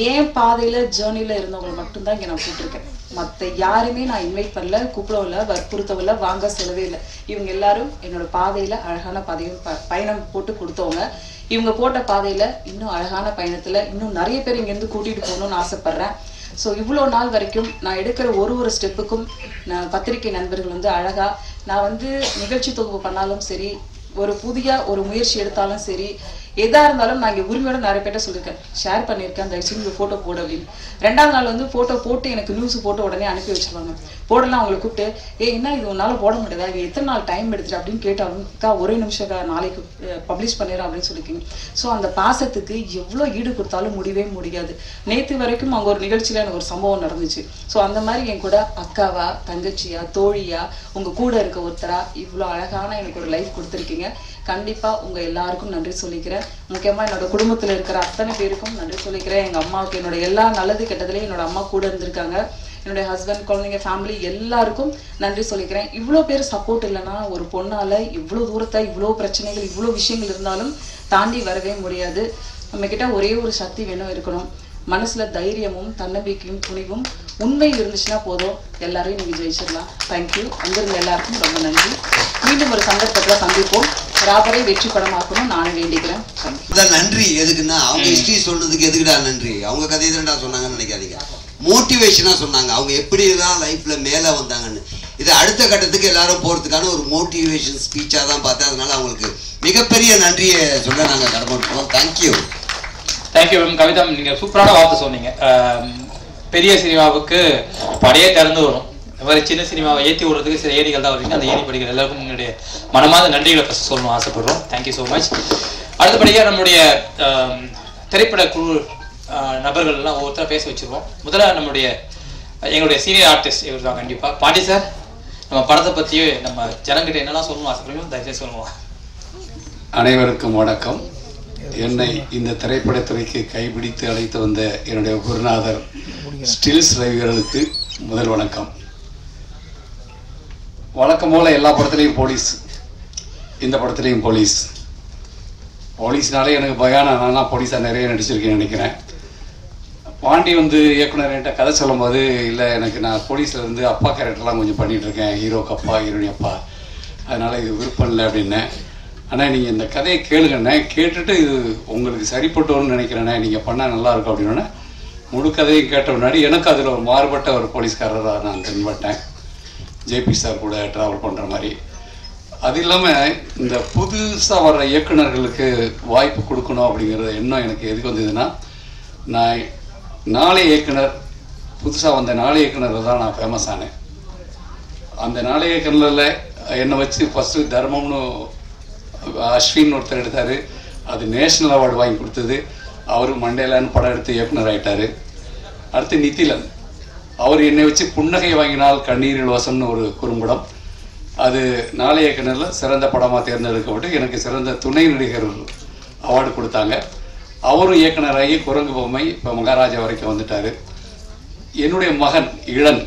ஏன் பாதையில ஜேர்னில இருந்தவங்களை மட்டும்தான் இங்க நான் கூப்பிட்டுருக்கேன். மற்ற யாருமே நான் இன்வைட் பண்ணல, கூப்பிடவும் இல்லை, வற்புறுத்தவில்லை, வாங்க சொல்லவே இல்லை. இவங்க எல்லாரும் என்னோட பாதையில அழகான பாதையும் பயணம் போட்டு கொடுத்தவங்க. இவங்க போட்ட பாதையில இன்னும் அழகான பயணத்துல இன்னும் நிறைய பேர் இங்க இருந்து கூட்டிட்டு போகணும்னு ஆசைப்படுறேன். ஸோ இவ்வளோ நாள் வரைக்கும் நான் எடுக்கிற ஒரு ஸ்டெப்புக்கும் நான் பத்திரிகை நண்பர்கள் அழகா நான் நிகழ்ச்சி தொகுப்பு பண்ணாலும் சரி, ஒரு புதிய ஒரு முயற்சி எடுத்தாலும் சரி, எதா இருந்தாலும் நான் இங்கே உரிமையோட நிறைய பேர்ட்ட சொல்லியிருக்கேன், ஷேர் பண்ணியிருக்கேன், தயவு செஞ்சு ஃபோட்டோ போடு அப்படின்னு. 2வது நாள் வந்து ஃபோட்டோ போட்டு எனக்கு நியூஸ் போட்டு உடனே அனுப்பி வச்சிருவாங்க. போடலாம் அவங்களை கூப்பிட்டு, என்ன இது உன்னால் போட முடியாதா, இது எத்தனை நாள் டைம் எடுத்துட்டு அப்படின்னு கேட்டாலும், ஒரே நிமிஷம் நாளைக்கு பப்ளிஷ் பண்ணிடுறோம் அப்படின்னு சொல்லியிருக்கீங்க. ஸோ அந்த பாசத்துக்கு எவ்வளோ ஈடு கொடுத்தாலும் முடியவே முடியாது. நேற்று வரைக்கும் அங்கே ஒரு நிகழ்ச்சியில் எனக்கு ஒரு சம்பவம் நடந்துச்சு. ஸோ அந்த மாதிரி என் கூட அக்காவா, தங்கச்சியா, தோழியா, உங்கள் கூட இருக்க ஒருத்தரா இவ்வளோ அழகான எனக்கு ஒரு லைஃப் கொடுத்துருக்கீங்க. கண்டிப்பாக உங்கள் எல்லாருக்கும் நன்றி சொல்லிக்கிறேன். முக்கியமாக என்னோட குடும்பத்தில் இருக்கிற அத்தனை பேருக்கும் நன்றி சொல்லிக்கிறேன். எங்கள் அம்மாவுக்கு என்னோட எல்லா நல்லது கெட்டதுலேயும் என்னோட அம்மா கூட இருந்திருக்காங்க. என்னுடைய ஹஸ்பண்ட், குழந்தைங்க, ஃபேமிலி எல்லாருக்கும் நன்றி சொல்லிக்கிறேன். இவ்வளோ பேர் சப்போர்ட் இல்லைன்னா ஒரு பொண்ணால் இவ்வளோ தூரத்தை, இவ்வளோ பிரச்சனைகள், இவ்வளோ விஷயங்கள் இருந்தாலும் தாண்டி வரவே முடியாது. நம்மக்கிட்ட ஒரே ஒரு சக்தி வேணும் இருக்கணும். மனசில் தைரியமும் தன்னம்பிக்கையும் துணிவும் உண்மை இருந்துச்சுன்னா போதும், எல்லாரையும் நீங்கள் ஜெயிச்சிடலாம். தேங்க்யூ. வந்திருந்த எல்லாருக்கும் ரொம்ப நன்றி. மீண்டும் ஒரு சந்தர்ப்பத்தில் சந்திப்போம். ராபரை வெற்றி படமாக்கணும் நானே வேண்டிக்கிறேன். நன்றி. எதுக்குன்னா அவங்க ஹிஸ்டரி சொல்றதுக்கு எதுக்குடா நன்றி? அவங்க கதையை தான்டா சொன்னாங்கன்னு நினைக்காதீங்க. மோட்டிவேஷனா சொன்னாங்க அவங்க எப்படிலாம் லைஃப்ல மேல வந்தாங்கன்னு. இது அடுத்த கட்டத்துக்கு எல்லாரும் போறதுக்கான ஒரு மோட்டிவேஷன் ஸ்பீச்சா தான் பார்த்தேன். அதனால அவங்களுக்கு மிகப்பெரிய நன்றியை சொல்ல நாங்க கடமைப்பட்டோம். தேங்க்யூ. Thank you ma'am. கவிதா, நீங்க சூப்பரான வார்த்தை சொன்னீங்க. பெரிய சினிமாவுக்கு படையே திறந்து வரும், இந்த மாதிரி சின்ன சினிமாவை ஏற்றி விடுறதுக்கு சில ஏணிகள் தான் வருவீங்க. அந்த ஏணி படிகள் எல்லாருக்கும் என்னுடைய மனமாத நன்றிகளை ஃபஸ்ட் சொல்லணும் ஆசைப்படுறோம். Thank you so much. அடுத்தபடியாக நம்முடைய திரைப்பட குழு நபர்கள் எல்லாம் ஒவ்வொருத்தராக பேச வச்சிருவோம். முதல்ல எங்களுடைய சீனியர் ஆர்டிஸ்ட் இவர் தான். கண்டிப்பாக பாண்டி சார், நம்ம படத்தை பற்றியே நம்ம ஜனங்கிட்ட என்னெல்லாம் சொல்லணும் ஆசைப்படுறோம், தயவுசெய்து சொல்லுவோம். அனைவருக்கும் வணக்கம். என்னை இந்த திரைப்படத்துறைக்கு கைப்பிடித்து அழைத்து வந்த என்னுடைய குருநாதர் ஸ்டில்ஸ் ரவிகளுக்கு முதல் வணக்கம். வழக்கம் போல எல்லா படத்துலையும் போலீஸ், இந்த படத்துலையும் போலீஸ். போலீஸ்னாலே எனக்கு பயம். நான் போலீஸாக நிறைய நடிச்சிருக்கேன்னு நினைக்கிறேன். பாண்டி இயக்குனர் என்கிட்ட கதை சொல்லும் போது, இல்லை எனக்கு நான் போலீஸில் இருந்து அப்பா கேரக்டர்லாம் கொஞ்சம் பண்ணிகிட்ருக்கேன், ஹீரோக்கு அப்பா, ஹீரோனி அப்பா, அதனால் இது விருப்பம் இல்லை அப்படின்னேன். ஆனால் நீங்கள் இந்த கதையை கேளுங்கண்ணே, கேட்டுட்டு இது உங்களுக்கு சரிப்பட்டோன்னு நினைக்கிறேண்ணே, நீங்கள் பண்ணால் நல்லாயிருக்கும் அப்படின்னோடனே முழு கதையும் கேட்ட முன்னாடி எனக்கு அதில் ஒரு மாறுபட்ட ஒரு போலீஸ்காரராக நான் தென்பட்டேன். ஜேபி சார் கூட ட்ராவல் பண்ணுற மாதிரி. அது இல்லாமல் இந்த புதுசாக வர்ற இயக்குநர்களுக்கு வாய்ப்பு கொடுக்கணும் அப்படிங்கிறது எண்ணம் எனக்கு எதுக்கு வந்ததுன்னா, நான் நாளை இயக்குனர், புதுசாக வந்த நாளை இயக்குனரில் தான் நான் ஃபேமஸ் ஆனேன். அந்த நாளை இயக்குனரில் என்னை வச்சு ஃபஸ்ட்டு தர்மம்னு அஸ்வின் ஒருத்தர் எடுத்தார். அது நேஷ்னல் அவார்டு வாங்கி கொடுத்தது. அவர் மண்டேலான்னு படம் எடுத்து இயக்குனர் ஆகிட்டார். அடுத்து நித்திலன், அவர் என்னை வச்சு புன்னகை வாங்கினால் கண்ணீரில் வசம்னு ஒரு குறும்படம், அது நாளை இயக்குனரில் சிறந்த படமாக தேர்ந்தெடுக்கப்பட்டு எனக்கு சிறந்த துணை நடிகர் அவார்டு கொடுத்தாங்க. அவரும் இயக்குனராகி குரங்கு பொம்மை இப்போ மகாராஜா வரைக்கும் வந்துட்டார். என்னுடைய மகன் இளன்,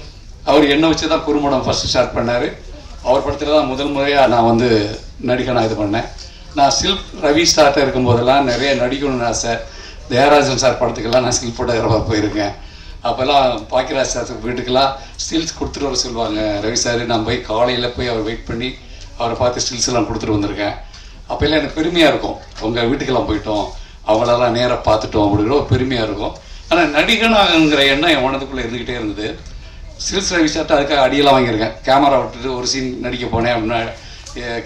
அவர் என்னை வச்சு தான் குறும்படம் ஃபஸ்ட்டு ஸ்டார்ட் பண்ணார். அவர் படத்தில் தான் முதல் முறையாக நான் நடிக்கணும் இது பண்ணேன். நான் சில்க் ரவி ஸ்டார்ட்டாக இருக்கும்போதெல்லாம் நிறைய நடிக்கணும்னு ஆசை. தேவராஜன் சார் படத்துக்கெல்லாம் நான் ஸ்டில் ஃபோட்டோகிராஃபர் போயிருக்கேன். அப்போல்லாம் பாக்கியராஜ் சார் வீட்டுக்கெல்லாம் ஸ்டில்ஸ் கொடுத்துட்டு வர சொல்லுவாங்க ரவி சார். நான் போய் காலையில் போய் அவர் வெயிட் பண்ணி அவரை பார்த்து ஸ்டில்ஸ் எல்லாம் கொடுத்துட்டு வந்திருக்கேன். அப்போல்லாம் எனக்கு பெருமையாக இருக்கும், உங்கள் வீட்டுக்கெல்லாம் போயிட்டோம், அவங்களெல்லாம் நேராக பார்த்துட்டோம் அப்படிங்கிற ஒரு பெருமையாக இருக்கும். ஆனால் நடிகனாங்கிற எண்ணம் என் மனதுக்குள்ளே இருந்துக்கிட்டே இருந்தது. ஸ்டில்ஸ் ரவி சார்ட்ட அதுக்காக அடியெல்லாம் வாங்கியிருக்கேன். கேமரா விட்டுட்டு ஒரு சீன் நடிக்க போனேன் அப்படின்னா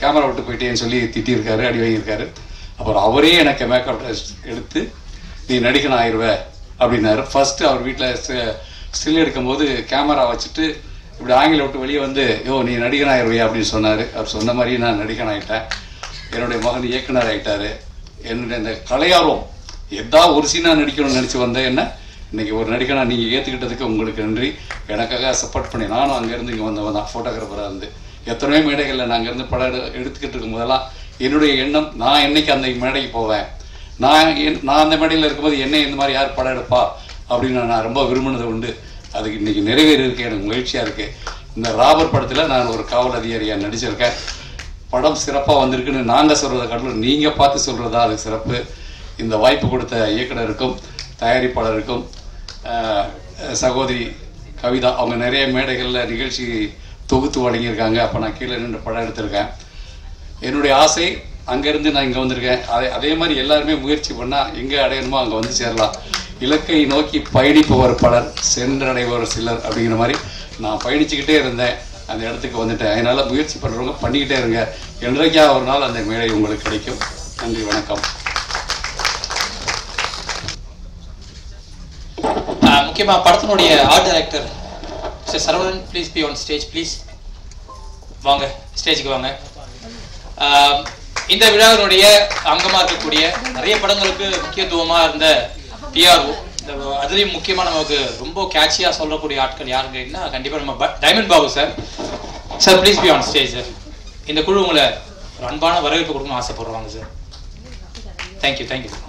கேமரா விட்டு போயிட்டேன்னு சொல்லி திட்டியிருக்காரு, அடி வாங்கியிருக்காரு. அப்புறம் அவரே எனக்கு மேக்கப் டெஸ்ட் எடுத்து நீ நடிக்கணும் ஆயிடுவே அப்படின்னாரு. ஃபஸ்ட்டு அவர் வீட்டில் ஸ்டில் எடுக்கும்போது கேமரா வச்சுட்டு இப்படி ஆங்கில விட்டு வெளியே நீ நடிகன் ஆயிடுவே அப்படின்னு சொன்னார். அவர் சொன்ன மாதிரி நான் நடிகன் ஆகிட்டேன். என்னுடைய மகன் இயக்குனர் ஆகிட்டார். என்னுடைய இந்த கலையார்வம் எதாவது ஒரு சீனாக நடிக்கணும்னு நினச்சி வந்தேன். என்ன இன்றைக்கி ஒரு நடிகனாக நீங்கள் ஏற்றுக்கிட்டதுக்கு உங்களுக்கு நன்றி. எனக்காக சப்போர்ட் பண்ணி நானும் அங்கேருந்து இங்கே வந்தவன் தான், ஃபோட்டோகிராஃபராக இருந்து எத்தனையோ மேடைகளில் நான் அங்கேருந்து படம் எடுத்துக்கிட்டு இருக்கும் போதெல்லாம் என்னுடைய எண்ணம், நான் என்னைக்கு அந்த மேடைக்கு போவேன், நான் அந்த மேடையில் இருக்கும்போது என்னை இந்த மாதிரி யார் படம் எடுப்பா அப்படின்னு நான் ரொம்ப விரும்பினது உண்டு. அதுக்கு இன்றைக்கி நிறைவேறி இருக்கு. எனக்கு மகிழ்ச்சியாக இருக்குது. இந்த ராபர் படத்தில் நான் ஒரு காவல் அதிகாரியாக நடிச்சிருக்கேன். படம் சிறப்பாக வந்திருக்குன்னு நாங்கள் சொல்கிறத காட்டிலும் நீங்கள் பார்த்து சொல்கிறதா அதுக்கு சிறப்பு. இந்த வாய்ப்பு கொடுத்த இயக்குனருக்கும் தயாரிப்பாளருக்கும் சகோதரி கவிதா, அவங்க நிறைய மேடைகளில் நிகழ்ச்சி தொகுத்து வழங்கியிருக்காங்க. அப்போ நான் கீழே நின்று படம் எடுத்திருக்கேன். என்னுடைய ஆசை அங்கேருந்து நான் இங்கே வந்திருக்கேன். அதே மாதிரி எல்லாருமே முயற்சி பண்ணால் எங்கே அடையணுமோ அங்கே சேரலாம். இலக்கை நோக்கி பயணிப்பவர் பலர், சென்றடைவர் சிலர் அப்படிங்கிற மாதிரி நான் பயணிச்சுக்கிட்டே இருந்தேன். அந்த இடத்துக்கு வந்துட்டேன். அதனால் முயற்சி பண்ணுறவங்க பண்ணிக்கிட்டே இருங்க. என்றைக்கா ஒரு நாள் அந்த மேடை உங்களுக்கு கிடைக்கும். நன்றி, வணக்கம். முக்கியமாக படத்தினுடைய art director mister Saravanan, please be on stage please. வாங்க, ஸ்டேஜுக்கு வாங்க. இந்த விழாவினுடைய அங்கமாக இருக்கக்கூடிய நிறைய படங்களுக்கு முக்கியத்துவமாக இருந்த பிஆர்ஓ, அதுலேயும் முக்கியமாக நமக்கு ரொம்ப கேட்சியாக சொல்லக்கூடிய ஆட்கள் யாருங்கன்னா கண்டிப்பாக நம்ம diamond Babu sir. Sir please be on stage sir. இந்த குழு உங்களை ஒரு அன்பான வரவேற்பு கொடுக்கணும்னு ஆசைப்படுறாங்க சார். Thank you thank you sir.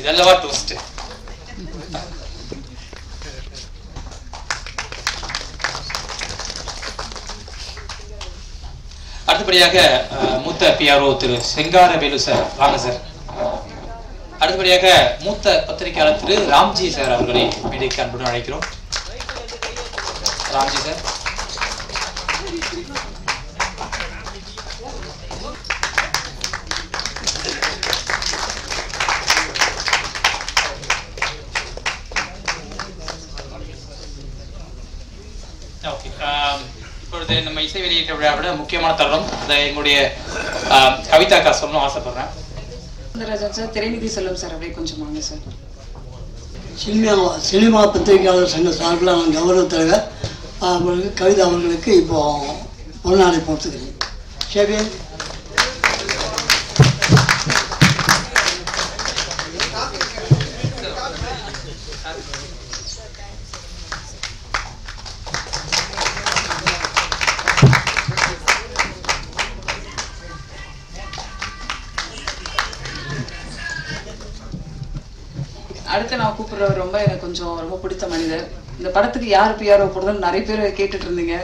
இதல்லவா ட்விஸ்ட். அடுத்தபடியாக மூத்த பிஆர்ஓ திரு செங்காரவேலு சார், வாங்க சார். அடுத்தபடியாக மூத்த பத்திரிகையாளர் திரு ராம்ஜி சார் அவர்களை மேடைக்கு அன்புடன் அழைக்கிறோம். ராம்ஜி சார். ஓகே, இப்பொழுது நம்ம இசை வெளியீட்டு விழாவோட முக்கியமான தருணம், அதை எங்களுடைய கவிதாக்கா சொல்லணும் ஆசைப்படுறேன். சுந்தரராஜன் சார், திரைநிதி செல்வம் சார், அப்படியே கொஞ்சம் வாங்க சார். சினிமா பத்திரிகையாளர் சங்க சார்பில் நான் கௌரவ தலைவர் அவர்களுக்கு கவிதா அவர்களுக்கு இப்போ பொன்னாடை போட்டுக்கிறேன். சரி, அடுத்து நான் கூப்பிடுறவர் ரொம்ப பிடித்த மனிதர். இந்த படத்துக்கு யார் பிஆர்ஓ போடுறதுன்னு நிறைய பேர் கேட்டுட்டு இருந்தீங்க.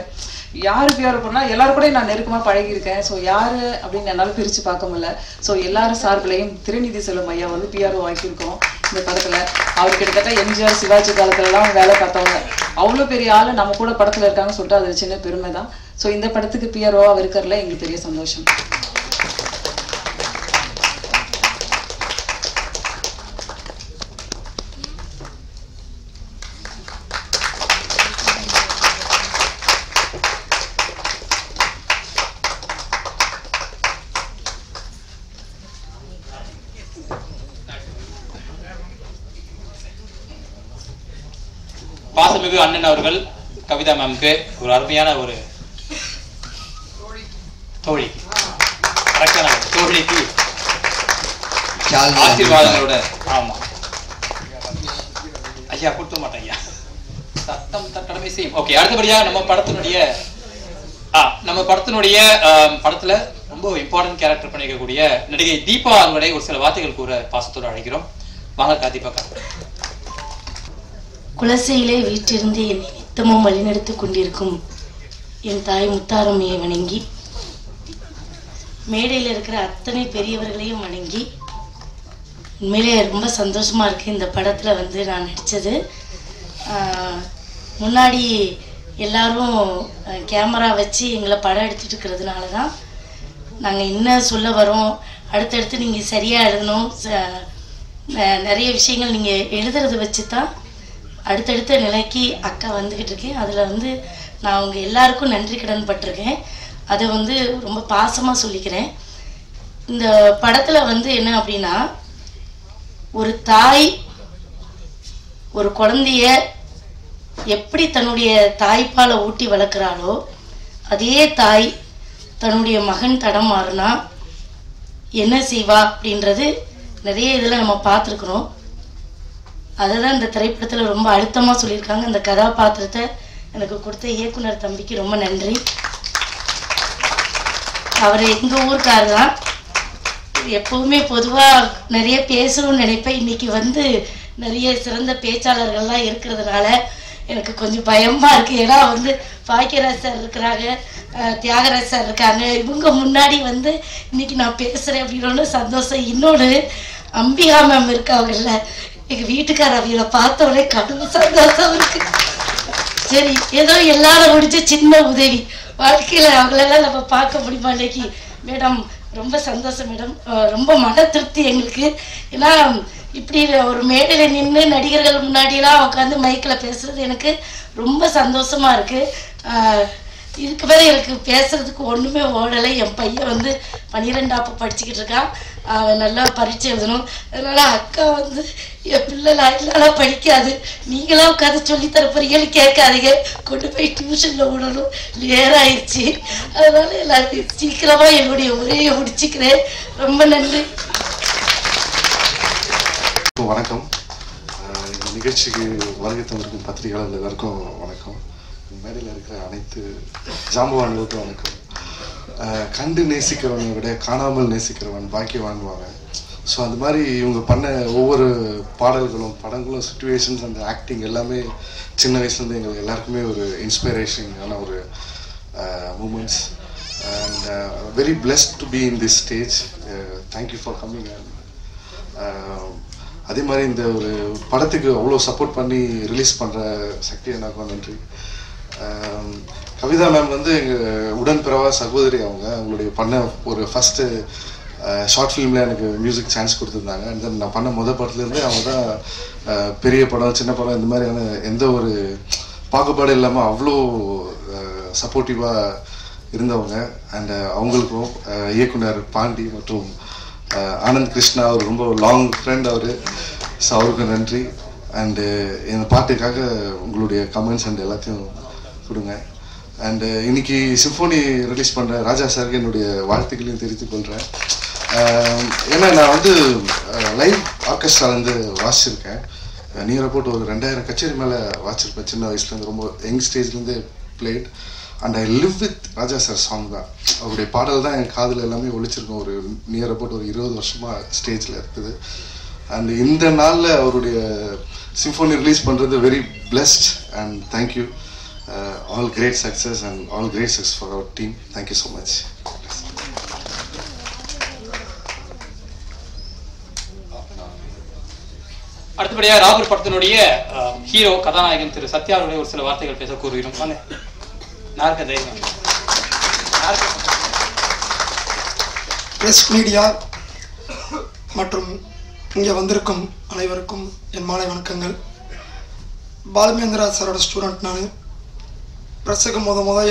யார் பிஆர்ஓ போடுறா எல்லாரும் கூட நான் நெருக்கமாக பழகியிருக்கேன். ஸோ யார் அப்படின்னு என்னால் பிரித்து பார்க்க முடியல. ஸோ எல்லாரும் சார்பிலையும் திரைநிதி செல்வம் ஐயா வந்து பிஆர்ஓ ஆக்கியிருக்கோம் இந்த படத்தில். அவர் கிட்டத்தட்ட எம்ஜிஆர் சிவாஜி காலத்துலலாம் வேலை பார்த்தவங்க. அவ்வளோ பெரிய ஆள் நம்ம கூட படத்தில் இருக்காங்கன்னு சொல்லிட்டு அது சின்ன பெருமை தான். ஸோ இந்த படத்துக்கு பிஆர்ஓவாக இருக்கிறதுல எங்களுக்கு பெரிய சந்தோஷம். பாசமிகு அண்ணன் அவர்கள் கவிதா மேம்க்கு ஒரு அருமையான ஒரு தோழி தோழிக்கு ஆசீர்வாதங்களோட. ஆமா ஐயா, கொடுத்த மாட்டேன் ஐயா, சத்தம் கடமை செய்யும். ஓகே, அடுத்தபடியா நம்ம படத்தினுடைய படத்துல ரொம்ப இம்பார்ட்டன்ட் கேரக்டர் பண்ணிக்கக்கூடிய நடிகை தீபா அவர்களை ஒரு சில வார்த்தைகள் கூற பாசத்தோடு அழைக்கிறோம். வாங்க தீபா. குலசையிலே வீட்டிலிருந்து என்னை நித்தமும் வழிநடத்தி கொண்டிருக்கும் என் தாய் முத்தாரம்மையை வணங்கி, மேடையில் இருக்கிற அத்தனை பெரியவர்களையும் வணங்கி, உண்மையிலே ரொம்ப சந்தோஷமாக இருக்குது இந்த படத்தில் வந்து நான் நடித்தது. முன்னாடி எல்லாரும் கேமரா வச்சு எங்களை படம் எடுத்துகிட்டு இருக்கிறதுனால தான் நாங்கள் என்ன சொல்ல வரோம், அடுத்தடுத்து நீங்கள் சரியாக எழுதணும், நிறைய விஷயங்கள் நீங்கள் எழுதுறதை வச்சு தான் அடுத்தடுத்த நிலைக்கு அக்கா வந்துக்கிட்டு இருக்கேன். அதில் வந்து நான் அவங்க எல்லாருக்கும் நன்றி கடன் பட்டிருக்கேன். அதை வந்து ரொம்ப பாசமாக சொல்லிக்கிறேன். இந்த படத்தில் வந்து என்ன அப்படின்னா, ஒரு தாய் ஒரு குழந்தைய எப்படி தன்னுடைய தாய்ப்பாலை ஊட்டி வளர்க்குறாளோ, அதே தாய் தன்னுடைய மகன் தடம் மாறினா என்ன செய்வா அப்படின்றது நிறைய இதில் நம்ம பார்த்துருக்குறோம். அதை தான் இந்த திரைப்படத்தில் ரொம்ப அழுத்தமாக சொல்லியிருக்காங்க. அந்த கதாபாத்திரத்தை எனக்கு கொடுத்த இயக்குனர் தம்பிக்கு ரொம்ப நன்றி. அவர் எங்கள் ஊருக்காரர் தான். எப்போவுமே பொதுவாக நிறைய பேசணும்னு நினைப்பேன். இன்றைக்கி வந்து நிறைய சிறந்த பேச்சாளர்கள்லாம் இருக்கிறதுனால எனக்கு கொஞ்சம் பயமாக இருக்குது. ஏன்னா வந்து பாக்கியராஜ் சார் இருக்கிறாங்க, தியாகராஜ் சார் இருக்காங்க. இவங்க முன்னாடி வந்து இன்றைக்கி நான் பேசுகிறேன் அப்படின்னு சந்தோஷம். இன்னொன்று அம்பிகா மேம் இருக்காங்கல்ல, எங்கள் வீட்டுக்கார அவையில பார்த்த உடனே கடும் சந்தோஷம் இருக்கு. சரி, ஏதோ எல்லாரும் முடிச்ச சின்ன உதவி வாழ்க்கையில் அவங்களெல்லாம் நம்ம பார்க்க முடியுமா இன்னைக்கு? மேடம் ரொம்ப சந்தோஷம் மேடம், ரொம்ப மன திருப்தி எங்களுக்கு. ஏன்னா இப்படி ஒரு மேடையில் நின்று நடிகர்கள் முன்னாடியெல்லாம் உட்காந்து மைக்கில் பேசுறது எனக்கு ரொம்ப சந்தோஷமா இருக்கு. இதுக்கு மேலே எனக்கு பேசுறதுக்கு ஒன்றுமே ஓடலை. என் பையன் வந்து 12ஆப்பு படிச்சுக்கிட்டு இருக்கான். அவன் நல்லா பரீட்சை எழுதணும். அதனால அக்கா வந்து என் பிள்ளை நல்லா படிக்காது, நீங்களாம் உட்காந்து சொல்லி தரப்பறீங்கன்னு கேட்காதீங்க, கொண்டு போய் டியூஷனில் விடணும், லேட் ஆயிடுச்சு. அதனால எல்லாரும் சீக்கிரமா என்னுடைய உரையை முடிச்சுக்கிறேன். ரொம்ப நன்றி. வணக்கம். இந்த நிகழ்ச்சிக்கு வருகை தந்திருக்கும் பத்திரிகையாளர்கள் எல்லாருக்கும் வணக்கம். மேடையில் இருக்கிற அனைத்து ஜாம்பவான்களுக்கும் வணக்கம். கண்டு நேசிக்கிறவனை விட காணாமல் நேசிக்கிறவன் பாக்கியவான்வாங்க. ஸோ அந்த மாதிரி இவங்க பண்ண ஒவ்வொரு பாடல்களும் படங்களும் சிச்சுவேஷன்ஸ் அந்த ஆக்டிங் எல்லாமே சின்ன வயசுலேருந்து எங்களுக்கு எல்லாருக்குமே ஒரு இன்ஸ்பிரேஷனான ஒரு moments. And very blessed to be in this stage. Thank you for coming. அதே மாதிரி இந்த ஒரு படத்துக்கு அவ்வளோ சப்போர்ட் பண்ணி ரிலீஸ் பண்ணுற சக்தி எனக்கும் நன்றி. கவிதா மேம் வந்து எங்கள் உடன்பிறவா சகோதரி. அவங்களுடைய பண்ண ஒரு ஃபஸ்ட்டு ஷார்ட் ஃபிலிமில் எனக்கு மியூசிக் சான்ஸ் கொடுத்துருந்தாங்க. அண்ட் தென் நான் பண்ண படத்துலேருந்தே அவங்க தான் பெரிய படம் சின்ன படம் இந்த மாதிரியான எந்த ஒரு பாகுபாடு இல்லாமல் அவ்வளோ சப்போர்ட்டிவாக இருந்தவங்க. அண்ட் அவங்களுக்கும் இயக்குனர் பாண்டி மற்றும் ஆனந்த் கிருஷ்ணா அவர் ரொம்ப லாங் ஃப்ரெண்ட் அவர். ஸோ அவருக்கு நன்றி. அண்டு என் பாட்டுக்காக உங்களுடைய கமெண்ட்ஸ் அண்ட் எல்லாத்தையும் கொடுங்க. அண்டு இன்னைக்கு சிம்போனி ரிலீஸ் பண்ணுற ராஜா சாருக்கு என்னுடைய வாழ்த்துக்களையும் தெரிவித்துக் கொள்கிறேன். ஏன்னா நான் வந்து லைவ் ஆர்கெஸ்ட்ராலேருந்து வாசிச்சிருக்கேன். நியர் அபவுட் ஒரு 2000 கச்சேரி மேலே வாசிச்சிருப்பேன் சின்ன வயசுலேருந்து. ரொம்ப யங் ஸ்டேஜ்லேருந்து played. And I live with Raja sir song தான். அவருடைய பாடல் தான் என் காதில் எல்லாமே ஒழிச்சிருக்கோம். ஒரு நியர் அபவுட் ஒரு 20 வருஷமாக ஸ்டேஜில் இருக்குது. அண்ட் இந்த நாளில் அவருடைய சிம்போனி ரிலீஸ் பண்ணுறது very blessed. And thank you. All great success and all great success for அவர் டீம். Thank you so much. அடுத்தபடியாக ராபர் படத்தினுடைய ஹீரோ கதாநாயகன் திரு சத்யாவுடைய ஒரு சில வார்த்தைகள் பேச கூறுகிறோம். பிரஸ் மீடியா மற்றும் இங்கே வந்திருக்கும் அனைவருக்கும் என் மாலை வணக்கங்கள். பாலுமேந்திரா சாரோட ஸ்டூடெண்ட் நான். ப்ரெஸ்ஸுக்கு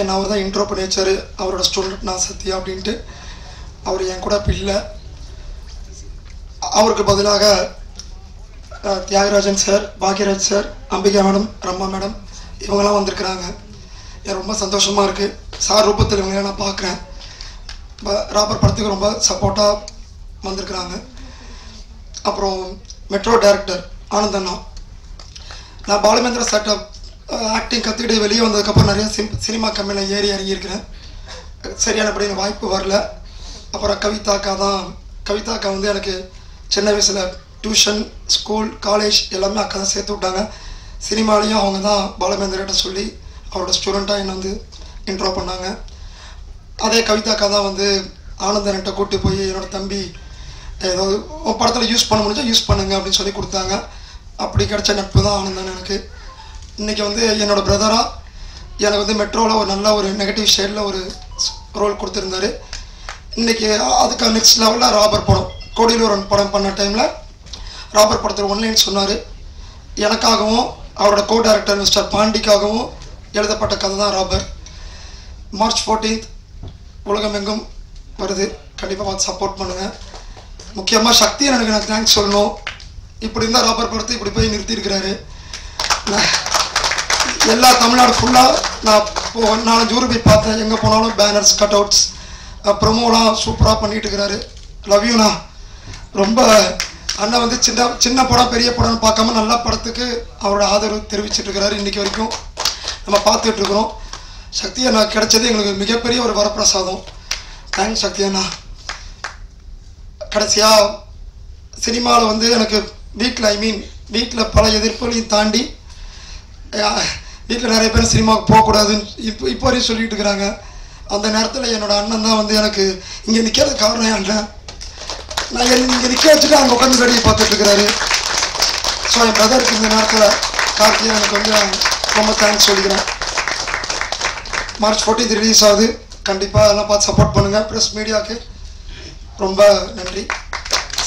என்ன அவர் தான் இன்ட்ரோ பண்ணி வச்சார். அவரோட ஸ்டூடெண்ட் நான் சத்யா அப்படின்ட்டு. அவர் என் கூட இப்போ இல்லை. அவருக்கு பதிலாக Thiagarajan sir, Bhagyaraj sir, Ambika madam, Rambha madam இவங்கெல்லாம் வந்திருக்கிறாங்க. எனக்கு ரொம்ப சந்தோஷமாக இருக்குது. சார் ரூபத்தில் இவங்களே நான் பார்க்குறேன். ராபர் படத்துக்கு ரொம்ப சப்போர்ட்டாக வந்திருக்கிறாங்க. அப்புறம் மெட்ரோ டைரக்டர் ஆனந்தண்ணா. நான் பாலுமேந்திரா சார்ட்ட ஆக்டிங் கற்றுக்கிட்டு வெளியே வந்ததுக்கப்புறம் நிறைய சினிமா கம்பெனியில் ஏறி இறங்கியிருக்கிறேன். சரியானபடி எனக்கு வாய்ப்பு வரல. அப்புறம் கவிதாக்கா வந்து எனக்கு சின்ன வயசில் டியூஷன், ஸ்கூல், காலேஜ் எல்லாமே அக்கா தான் சேர்த்து விட்டாங்க. சினிமாலேயும் அவங்க தான் பாலுமேந்திரட்ட சொல்லி அவரோட ஸ்டூடெண்ட்டாக என்னை வந்து இன்ட்ரோ பண்ணாங்க. அதே கவிதாக்கா தான் வந்து ஆனந்தன்கிட்ட கூப்பிட்டு போய் என்னோட தம்பி ஏதாவது படத்தில் யூஸ் பண்ண முடிஞ்சால் யூஸ் பண்ணுங்க அப்படின்னு சொல்லி கொடுத்தாங்க. அப்படி கிடைச்ச நட்பு தான் ஆனந்தன் எனக்கு. இன்றைக்கி வந்து என்னோடய பிரதராக எனக்கு வந்து மெட்ரோவில் ஒரு நல்ல ஒரு நெகட்டிவ் ஷேடில் ஒரு ரோல் கொடுத்துருந்தாரு. இன்றைக்கி அதுக்கு நெக்ஸ்ட் லெவலில் ராபர் படம் கோடியிலூரன் படம் பண்ண டைமில் ராபர் படத்தில் ஒன்லைன் சொன்னார். எனக்காகவும் அவரோட கோ டைரக்டர் மிஸ்டர் பாண்டிக்காகவும் எழுதப்பட்ட கதை தான் ராபர். மார்ச் 14 உலகம் எங்கும் வருது. கண்டிப்பாக பார்த்து சப்போர்ட் பண்ணுங்கள். முக்கியமாக சக்தி எனக்கு நான் தேங்க்ஸ் சொல்லணும். இப்படி இருந்தால் ராபர் படத்தை இப்படி போய் நிறுத்தியிருக்கிறாரு. எல்லா தமிழ்நாடு ஃபுல்லாக நான் 4-5 ஊர் போய் பார்த்தேன். எங்கே போனாலும் பேனர்ஸ், கட் அவுட்ஸ், ப்ரொமோலாம் சூப்பராக பண்ணிகிட்டு இருக்கிறாரு. லவ் யூண்ணா. ரொம்ப அண்ணன் வந்து சின்ன படம் பெரிய படம்னு பார்க்காம நல்ல படத்துக்கு அவரோட ஆதரவு தெரிவிச்சிட்டு இருக்கிறாரு. இன்றைக்கி வரைக்கும் நம்ம பார்த்துட்ருக்குறோம். சக்தி அண்ணா கிடைச்சது எங்களுக்கு மிகப்பெரிய ஒரு வரப்பிரசாதம். தேங்க்ஸ் சக்தி அண்ணா. கடைசியாக சினிமாவில் வந்து எனக்கு வீட்டில் பல எதிர்ப்புகளையும் தாண்டி வீட்டில் நிறைய பேர் சினிமாவுக்கு போகக்கூடாதுன்னு இப்போ வரையும் சொல்லிட்டு இருக்கிறாங்க. அந்த நேரத்தில் என்னோடய அண்ணன் தான் வந்து எனக்கு இங்கே நிற்கிறது காரணம் அண்ணன். நான் இங்கே நிற்க வச்சுட்டு அங்கே உட்காந்து வேடிக்கை பார்த்துட்ருக்கிறாரு. ஸோ என் பிரதருக்கு இந்த நேரத்தில் கார்த்திகா எனக்கு வந்து ரொம்ப தேங்க்ஸ் சொல்லிக்கிறேன். மார்ச் 14 ரிலீஸ் ஆகுது. கண்டிப்பாக எல்லாம் பார்த்து சப்போர்ட் பண்ணுங்கள். ப்ரெஸ் மீடியாவுக்கு ரொம்ப நன்றி.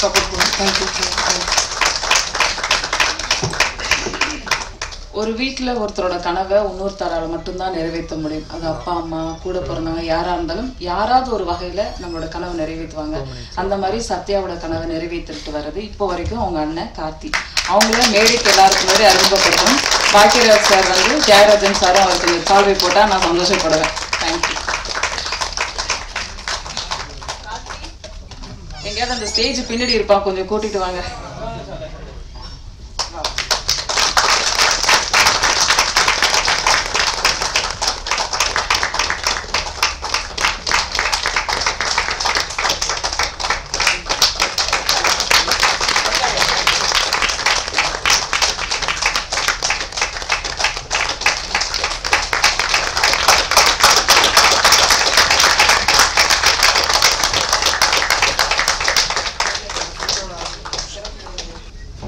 சப்போர்ட் பண்ணுங்கள். தேங்க்யூ. ஒரு வீட்டுல ஒருத்தரோட கனவை இன்னொருத்தரால் மட்டும்தான் நிறைவேற்ற முடியும். அது அப்பா அம்மா கூட பிறந்தவங்க யாரா இருந்தாலும் யாராவது ஒரு வகையில நம்மளோட கனவை நிறைவேற்றுவாங்க. அந்த மாதிரி சத்யாவோட கனவை நிறைவேற்றிட்டு வர்றது இப்போ வரைக்கும் அவங்க அண்ணன் கார்த்தி. அவங்கள மேடைக்கு எல்லாருக்கும் முன்னாடி அறிமுகப்படுத்தணும். பாக்கியராஜ் சார் வந்து ஜெயராஜன் சாரும் அவருக்கு சால்வை போட்டா நான் சந்தோஷப்படுவேன். தேங்க்யூ. எங்கேயாவது அந்த ஸ்டேஜ் பின்னாடி இருப்பான், கொஞ்சம் கூட்டிட்டு வாங்க.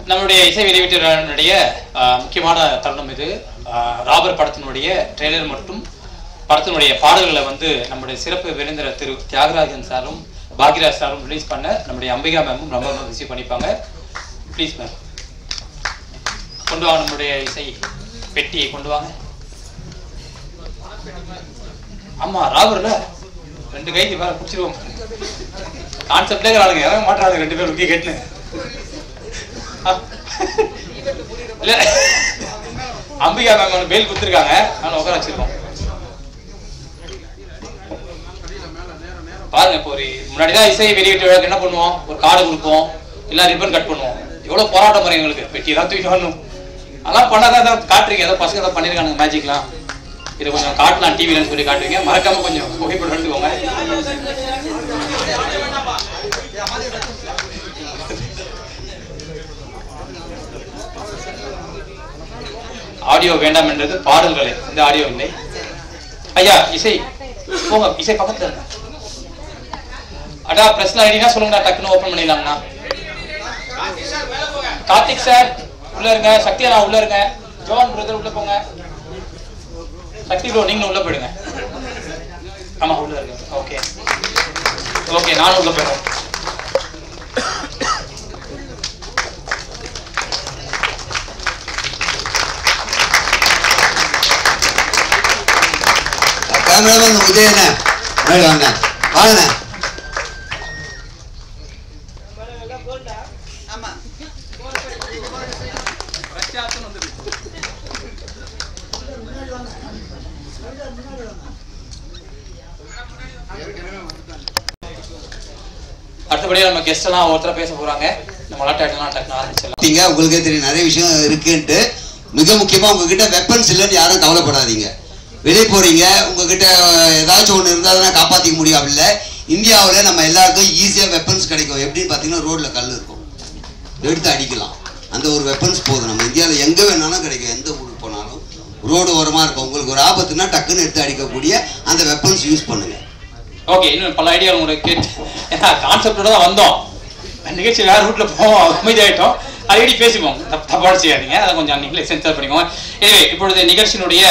நம்மளுடைய இசை வெளியீட்டுடைய முக்கியமான தருணம் இது. ராபர் படத்தினுடைய ட்ரெய்லர் மற்றும் படத்தினுடைய பாடல்களை வந்து நம்முடைய சிறப்பு விருந்தினர் திரு தியாகராஜன் சாரும் பாக்யராஜ் சாரும் ரிலீஸ் பண்ண நம்முடைய அம்பிகா மேமும் ரொம்ப ரிசீவ் பண்ணிப்பாங்க. ப்ளீஸ் மேம் கொண்டு வாங்க, நம்முடைய இசை பெட்டியை கொண்டு வாங்க. ஆமா ராபர்ல 2 கைதி வேற குடிச்சிருவோம். கான்செப்டே ஆளுங்க இறங்க மாட்டாங்க 2 பேர் உங்க கேட்டுன்னு. இல்ல அம்பிகா மேம் பேல் கொடுத்துருக்காங்க, அதனால உட்கார வச்சிருக்கோம். பாருங்க, இப்போ ஒரு முன்னாடிதான் இசை வெளியீட்டு விழாக்கு என்ன பண்ணுவோம், ஒரு கார்டு கொடுப்போம், இல்ல ரிப்பன் கட் பண்ணுவோம். எவ்வளவு போராட்டம் வரும் எங்களுக்கு, பெட்டி எல்லாம் தூக்கிட்டு வரணும். அதெல்லாம் பண்ணாதான் காட்டுறீங்க, ஏதோ பசங்க ஏதோ பண்ணிருக்காங்க மேஜிக்லாம். இதை கொஞ்சம் காட்டலாம் டிவிலன்னு சொல்லி காட்டுவீங்க. மறக்காம கொஞ்சம் புகைப்படம் எடுத்துக்கோங்க. ஆடியோ வேண்டாம் என்றது பாடல்களை, இந்த ஆடியோ இல்லை. ஐயா இசை போங்க, இசை பக்கத்துல இருங்க. அடா பிரஸ்ல ஐடினா சொல்லுங்கடா, டக்குன்னு ஓபன் பண்ணிடலாம்னா. கார்த்திக் சார் உள்ள இருங்க, சக்தியா நான் உள்ள இருங்க, ஜோன் பிரதர் உள்ள போங்க, சக்தி ப்ரோ நீங்க உள்ள போயிடுங்க. ஆமா உள்ள இருங்க. ஓகே ஓகே, நானும் உள்ள போயிடுறேன். கேமராமேன் உதயண்ண மேல வாங்க, வாங்கண்ணே. அடுத்தபடியா நம்ம கெஸ்ட் எல்லாம் ஒருத்தர பேச போறாங்க. நம்ம டக்குன்னு ஆரம்பிச்சிடலாம். உங்களுக்கே தெரியும் நிறைய விஷயம் இருக்குன்ட்டு. மிக முக்கியமா உங்ககிட்ட வெப்பன்ஸ் இல்லைன்னு யாரும் கவலைப்படாதீங்க. வெளியே போறீங்க, உங்ககிட்ட ஏதாச்சும் ஒன்று இருந்தால் தானே காப்பாற்றிக்க முடியும். அப்படி இல்லை, இந்தியாவில் நம்ம எல்லாருக்கும் ஈஸியாக வெப்பன்ஸ் கிடைக்கும். எப்படின்னு பார்த்தீங்கன்னா ரோட்ல கல் இருக்கும், எடுத்து அடிக்கலாம். அந்த ஒரு வெப்பன்ஸ் போதும். நம்ம இந்தியாவில் எங்கே வேணாலும் கிடைக்கும். எந்த ஊருக்கு போனாலும் ரோடு ஓரமாக இருக்கும். உங்களுக்கு ஒரு ஆபத்துனா டக்குன்னு எடுத்து அடிக்கக்கூடிய அந்த வெப்பன்ஸ் யூஸ் பண்ணுங்க. ஓகே, இன்னும் பல ஐடியா உங்களுக்கு கேட்டு, ஏன்னா கான்செப்டோட தான் வந்தோம். நிகழ்ச்சி வேற ரூட்ல போவோம், அமைதியாயிட்டோம். அடிக்கடி பேசிப்போம், தப்பாடு செய்யாதீங்க. அதை கொஞ்சம் நீங்களே சென்சார் பண்ணிக்கோங்க. எனவே இப்பொழுது நிகழ்ச்சியினுடைய